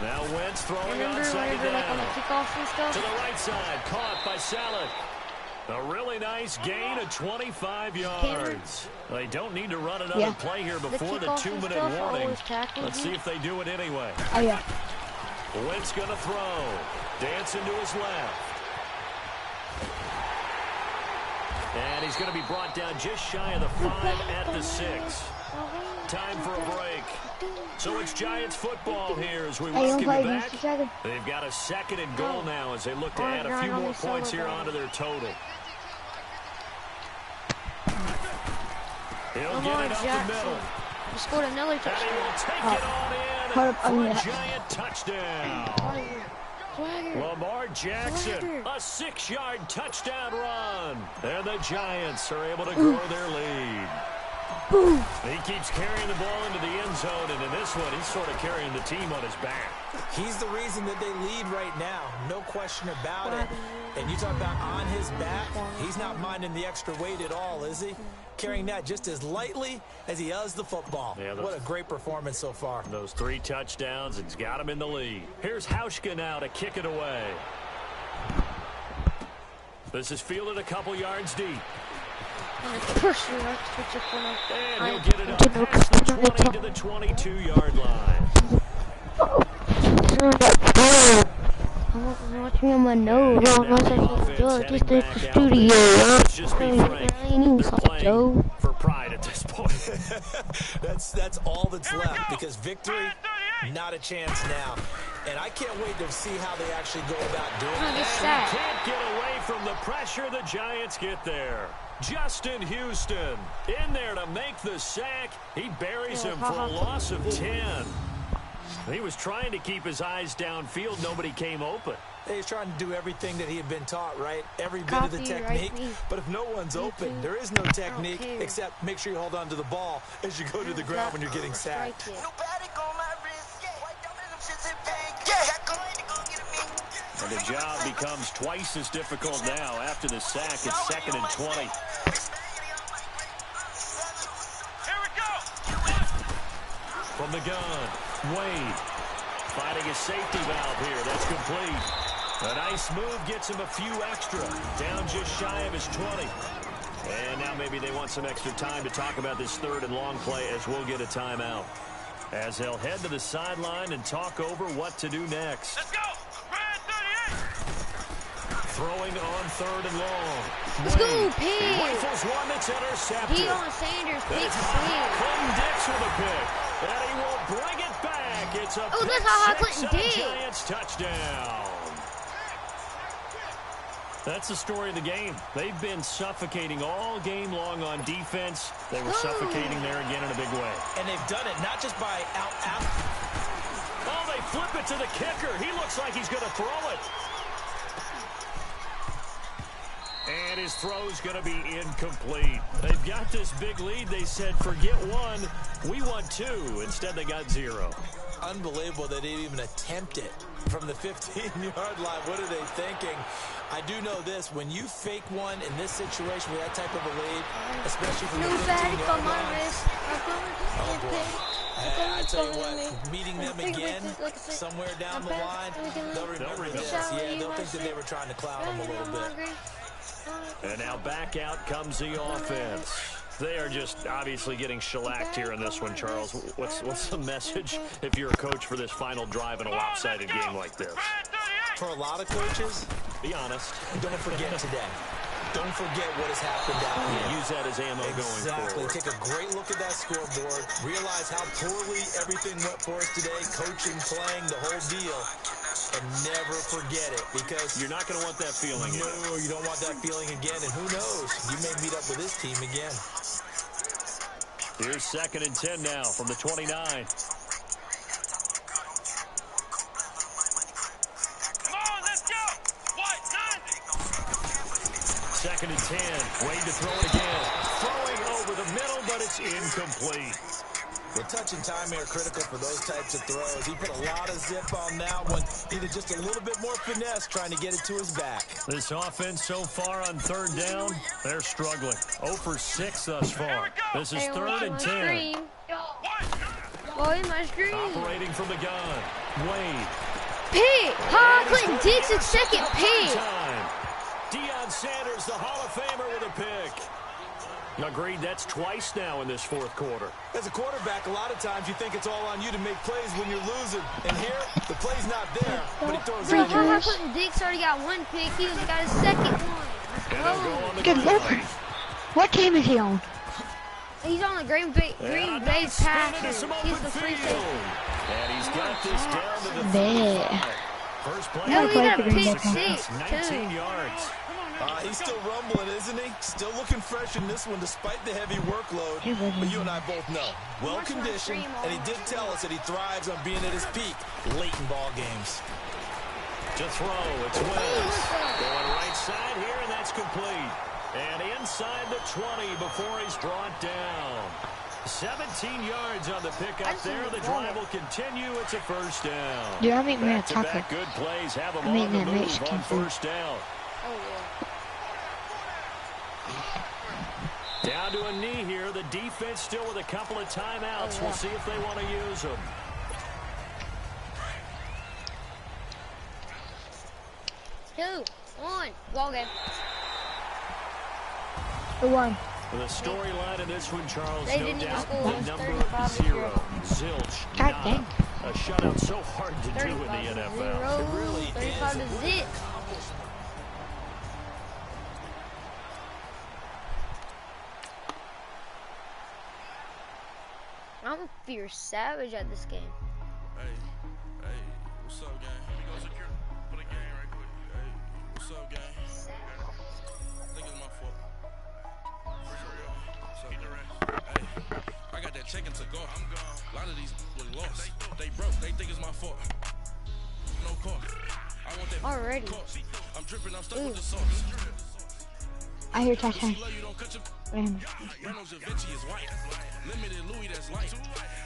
Now Wentz throwing on 2nd down. Like on the kickoffs and stuff? To the right side, caught by Salad. A really nice gain of 25 yards. They don't need to run another play here before the 2-minute warning. Let's see if they do it anyway. Oh, yeah. Wentz going to throw. Dancing to his left. And he's going to be brought down just shy of the 5 at the 6. Time for a break. So it's Giants football here as we welcome you back. They've got a 2nd and goal now as they look to add a few more points here onto their total. He'll get it up the middle. He scored another touchdown. And he will take it on in for a Giant touchdown. Lamar Jackson, a 6-yard touchdown run. And the Giants are able to grow their lead. He keeps carrying the ball into the end zone, and in this one, he's sort of carrying the team on his back. He's the reason that they lead right now, no question about it. And you talk about on his back, he's not minding the extra weight at all, is he? Carrying that just as lightly as he does the football. Yeah, what a great performance so far. Those 3 touchdowns, it's got him in the lead. Here's Hauschka now to kick it away. This is fielded a couple yards deep. And he'll get it up past the 20 to the 22-yard line. I'm watching on my nose. Just the studio. Just be frank, they're playing for pride at this point. That's all that's left, because victory, not a chance now. And I can't wait to see how they actually go about doing it. Can't get away from the pressure. The Giants get there. Justin Houston in there to make the sack. He buries him for a loss of 10. He was trying to keep his eyes downfield. Nobody came open. He's trying to do everything that he had been taught, right? Every bit of the technique. But if no one's open, there is no technique except make sure you hold on to the ball as you go to the ground when you're getting sacked. And the job becomes twice as difficult now after the sack. It's 2nd and 20. Here we go. From the gun, Wade finding a safety valve here. That's complete. A nice move gets him a few extra. Down just shy of his 20. And now maybe they want some extra time to talk about this 3rd and long play, as we'll get a timeout. As they'll head to the sideline and talk over what to do next. Let's go. Throwing on 3rd and long. Let's go, Pig. Rifles one that's intercepted. Deion Sanders picks Clinton Dix with a pick. And he will bring it back. It's a that's how Clinton did. Giants touchdown. That's the story of the game. They've been suffocating all game long on defense. They were suffocating there again in a big way. And they've done it not just by out. Oh, they flip it to the kicker. He looks like he's going to throw it. And his throw's going to be incomplete. They've got this big lead. They said, forget one. We want 2. Instead, they got 0. Unbelievable that they even attempt it from the 15-yard line. What are they thinking? I do know this. When you fake one in this situation with that type of a lead, especially from the 15-yard line. Oh, boy. I tell you what, meeting them again somewhere down the line, they'll remember this. Yeah, they'll think that they were trying to clown them a little bit. And now back out comes the offense. They are just obviously getting shellacked here in this one, Charles. What's the message if you're a coach for this final drive in a lopsided game like this? For a lot of coaches, be honest, don't forget today. Don't forget what has happened out here. Use that as ammo going forward. Take a great look at that scoreboard. Realize how poorly everything went for us today. Coaching, playing, the whole deal. And never forget it, because you're not going to want that feeling again. No, you don't want that feeling again. And who knows? You may meet up with this team again. Here's 2nd and 10 now from the 29. Come on, let's go. What? 2nd and 10. Wade to throw it again. Throwing over the middle, but it's incomplete. The touch and time are critical for those types of throws. He put a lot of zip on that one. Needed just a little bit more finesse trying to get it to his back. This offense so far on 3rd down, they're struggling. 0 for 6 thus far. This is 3rd and 10. Oh, in my screen. Operating from the gun. Wade. Pick. Clinton Dix at 2nd pick. Deion Sanders, the Hall of Famer, with a pick. Agreed, that's twice now in this 4th quarter. As a quarterback, a lot of times you think it's all on you to make plays when you're losing. And here, the play's not there, but he throws it. Clinton Dix already got 1 pick. He only got his 2nd one. Good Lord. What team is he on? He's on the Green Bay Packers. He's the free safety. And he's got this down to the 5. First play. No, he got pick 6, 19 yards. He's still rumbling, isn't he? Still looking fresh in this one despite the heavy workload. But you and I both know, well-conditioned, and he did tell us that he thrives on being at his peak late in ball games. To throw, it's Wentz. Going right side here, and that's complete. And inside the 20 before he's brought down. 17 yards on the pickup there. The drive will continue. It's a 1st down. Dude, I'm eating that taco. Back-to-back good plays have them on the move on 1st down. Down to a knee here. The defense still with a couple of timeouts. We'll see if they want to use them. Two, one, ball game. The 1. The storyline in this one, Charles, They no didn't doubt, even the score. number 0. Zilch. God dang. A shutout so hard to do in the NFL. It really 35 to zip. you're savage at this game. Hey, what's up, gang? Let me go secure for the game right quick. Hey, what's up, gang? I think it's my fault. For real. What's up, hey, I got that check-in to go. I'm gone. A lot of these was lost. They broke. They think it's my fault. No car. I want that already. I'm dripping. I'm stuck with the sauce. I hear Tata. Reynolds Da Vinci is white. Limited Louis that's light.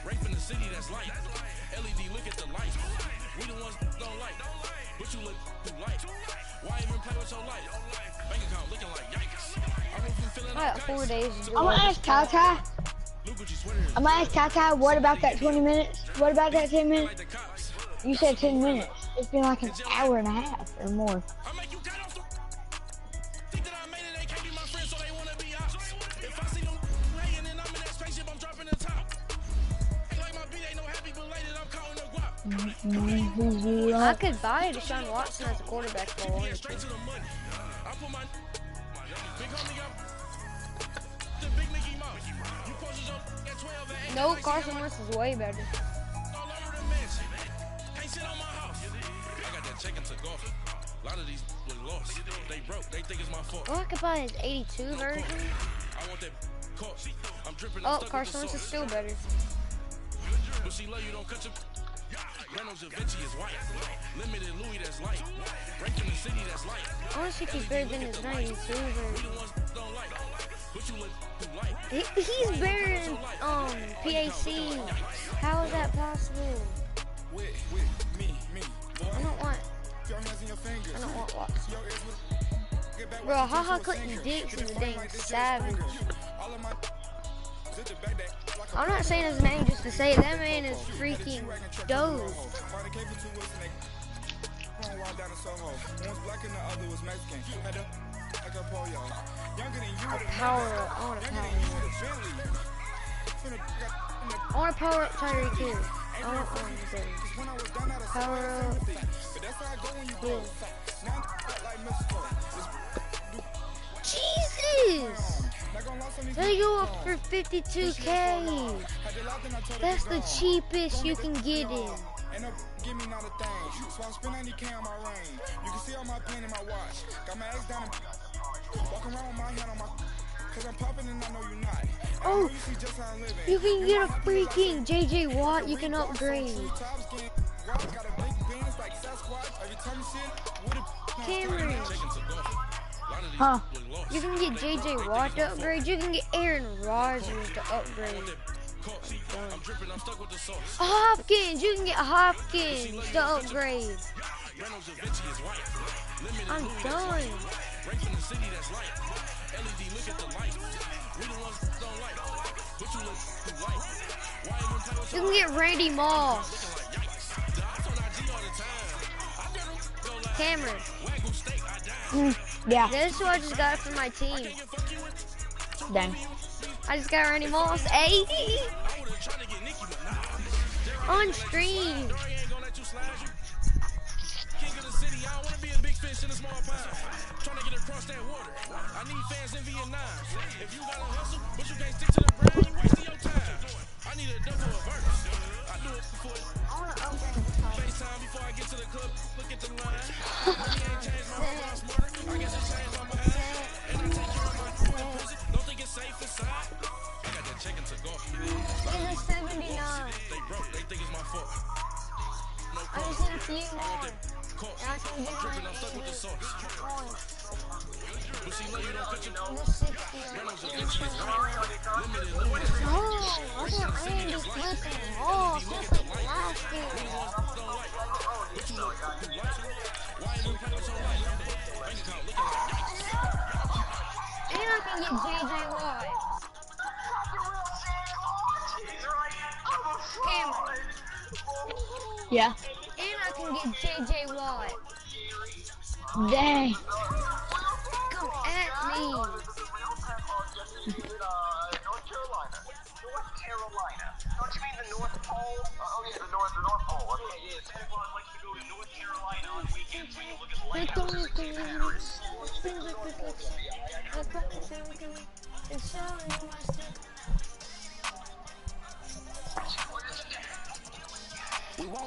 Rape in the city that's light. LED, look at the light. We the ones don't like. But you look too light. Why even play with your light? Bank account looking like yikes. I got 4 days to do I'm gonna ask Tata. I'm gonna ask Tata, what about that 20 minutes? What about that 10 minutes? You said 10 minutes. It's been like an hour and a half or more. I could buy Deshaun Watson as a quarterback if I wanted to. No, Carson Wentz is way better. A lot of these were lost. They broke. They think it's my fault. Oh, I could buy his 82 version. I want that course. I'm dripping. Oh, Carson Wentz is still better. But she love you, don't cut your. Reynolds Da Vinci is white. Limited Louis that's light. Rank in the city that's light. I want to see if he's better than his 92 version. He's better than PAC. How is that possible? I don't want Watson. Bro, haha clicking dicks in the dang savage. I'm not saying his name just to say it. That man is freaking dope. A power up. I want to power up Tyreek Hill. I want power up. Hill. Jesus! They go up for 52K. That's the cheapest you can get in. Give me not a thing. So I spend 90K on my ring. You can see all my pain in my watch. Got my ex down and walking around with my hand on my. Cause I'm popping and I know you're not. Oh, you can get a freaking JJ Watt. You can upgrade. Cameron. Huh? You can get JJ Watt to upgrade. You can get Aaron Rodgers to upgrade. Hopkins, you can get Hopkins to upgrade. I'm done. You can get Randy Moss. Cameron. Yeah. This is what I just got for my team. Done. I just got Randy Moss. Hey. On stream. Trying to get across that water. I need fans in Vietnam. If you gotta hustle, but you can't stick to the ground, you wasting your time. I need a double verse. I do it for FaceTime before I get to the club. Look at the line. Money ain't changed my mind smarter. I guess it changed my mind. And I take care of my prison. Don't think it's safe inside. I got that chicken to go. It's a 79. They broke. They think it's my fault. No I just need a few more. And I can get on I'm stuck with the sauce. But she love you, don't cut your the 60. Oh, I ain't just flipping balls just like last year. And I can get JJ Watt. Cameron. Yeah. And I can get JJ Watt. Dang. Come at me. North Carolina. Don't you mean the North Pole? Oh yeah, the North Pole. Okay, yeah. Santa Claus likes to go to North Carolina on weekends so you look at the lighthouse.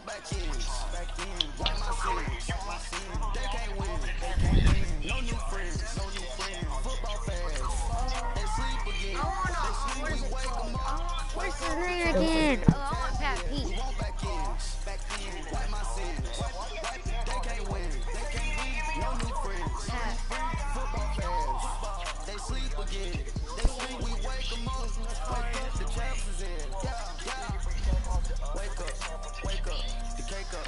want back ends. Wipe my sins. They can't win. They can't win. No new friends. No new friends. Football fans. They sleep again. They sleep. We wake them up. What's his name again? Oh, I want Pat Pete. We want back ends. Wipe my sins. They can't win. They can't win. No new friends. Football fans. They sleep again. They sleep. We wake them up. Wake up. The champs is in. Yeah. Wake up. Wake up. The cake up.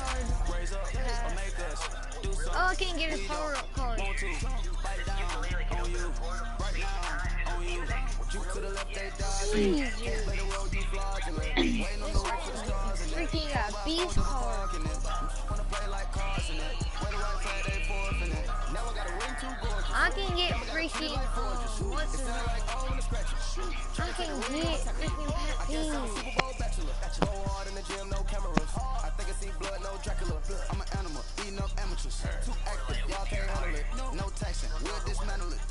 Raise up. Or make us do something. Oh, I can't get his power-up card. Want to bite down on you. Right now on you. Juke to the left, they die. Play the road, you fraudulent. Waiting on the right for the stars in it. Freaking got beast card. Wanna play like cars in it. Where the right flag, they forfeit it. Never got a ring too gorgeous. I can get freaking, what's his name? I can get freaking Pat Pete. Go hard in the gym, no cameras. I think I see blood, no Dracula. I'm an animal, eating up amateurs. Too active, y'all can't handle it. No taxing, we'll dismantle it.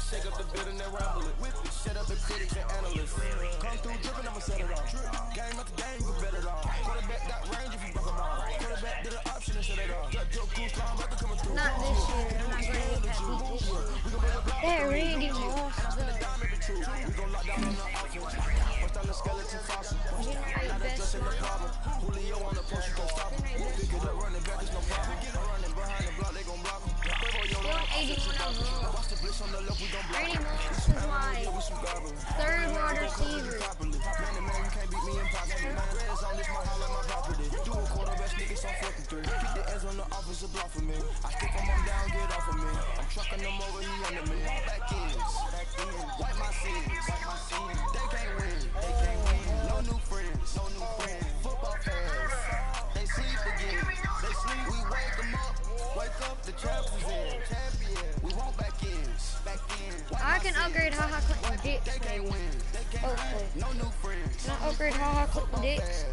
Shake up the building and ramble it. Shut up the critics and analysts. Come through dripping, I'ma set it off. Game after game, you bet it all. Quarterback got range if you broke them all. Quarterback did an option and set it off. Not this year. I'm not going to get Pat Pete this year. That Randy Moss though. We gon' lock down on the offense. What's on the skeleton fossil? Just in the problem. Julio on the post, you gon' stop him. Pick it up, running back, it's no problem. Running behind the block, they gon' block him. Still 81 overall. Watch the blitz on the left, we gon' block Randy him. Moss is my third wide receiver. Man, you can't beat me in pocket. Red zone, this my house like my property. Do a quarterback sneak, it's on 43. Keep the ends on the offensive block for me. I stick them on down, get off of me. I'm trucking them over, he under me. Back ends, wipe my sins. They can't win, they can't win. No new friends, no new friends. Football fans, they sleep again. They sleep, we wake them up. Wake up, the champs is in. Champion, we want back ends. I can upgrade HaHa Clinton Dix. They can't win, they can't win. No new friends. Can I upgrade HaHa Clinton Dix?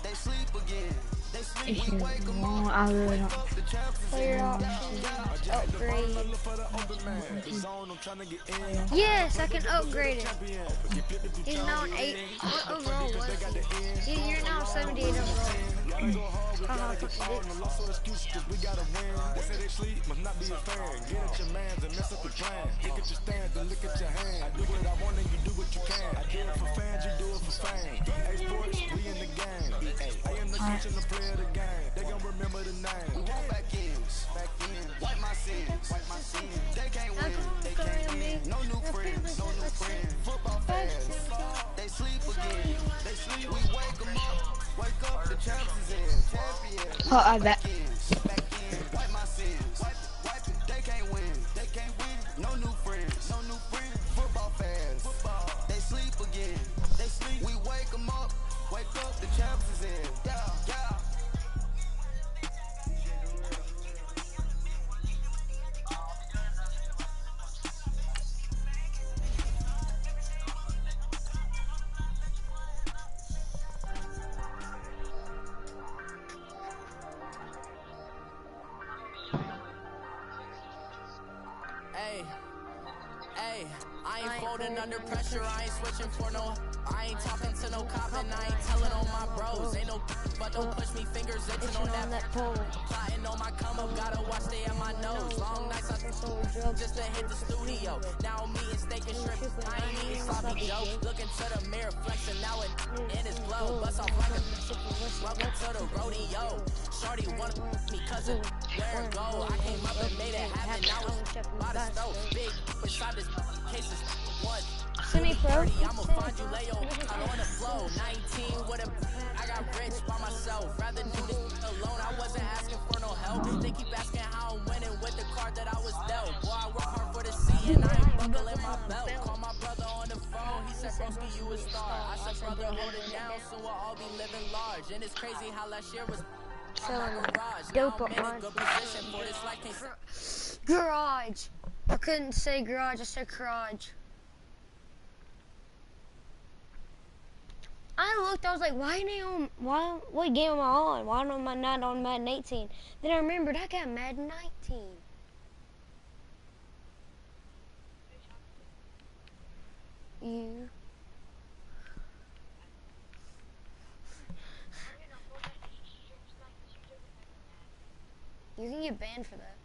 They sleep again. They sleep, we wake them No, up. I really don't. Player options. Upgrade. Yes, I can upgrade him. He's now an 8. What overall was he? You're now 78 overall. HaHa Clinton Dix. We gotta win. They say they sleep, must not be a fan. Get at your mans and mess up the plan. Look at your stands and look at your hand. I do what I want and you do what you can. I do it for fans, you do it for fame. Hey, sports, we in the game. I am the coach and the player of the game. They gon' remember the name. We want back ends. Wipe my sins. They can't win. They can't win. No new friends. No new friends. Football fans. They sleep again. They sleep. We wake them up. Wake up. The champs is in. Champion. Oh, I bet. Wipe my sins. Wipe it. They can't win. They can't win. No new friends. No new friends. Football fans. They sleep again. They sleep. We wake them up. Wake up. The champs is in. Yeah. Hey, I ain't folding under pressure, I ain't switching for no. I ain't talking to no cop and I ain't telling on my bros. Ain't no but don't push me, fingers itching on that pole. Plotting on my come up, gotta watch stay at my nose. Long nights I just to hit the studio. Now I'm eating steak and shrimp, I ain't eating sloppy Joe. Looking to the mirror, flexing now it in his glow. Bust off like a welcome to the rodeo. Shorty wanted me cause of where it go. I came up and made it happen, I was by the stove. Big beside this case is what? Semi-pro. I'ma find you, lay on the flow. 19 with a, I got rich by myself. Rather do this alone. I wasn't asking for no help. They keep asking how I'm winning with the card that I was dealt. Boy, I work hard for the C and I ain't buckling my belt. Call my brother on the phone. He said, broski, you a star. I said, brother, hold it down. Soon we'll all be living large. And it's crazy how last year was dope on garage. I couldn't say garage, I said garage. I looked, I was like, what game am I on? Why am I not on Madden 18? Then I remembered I got Madden 19. You. You can get banned for that.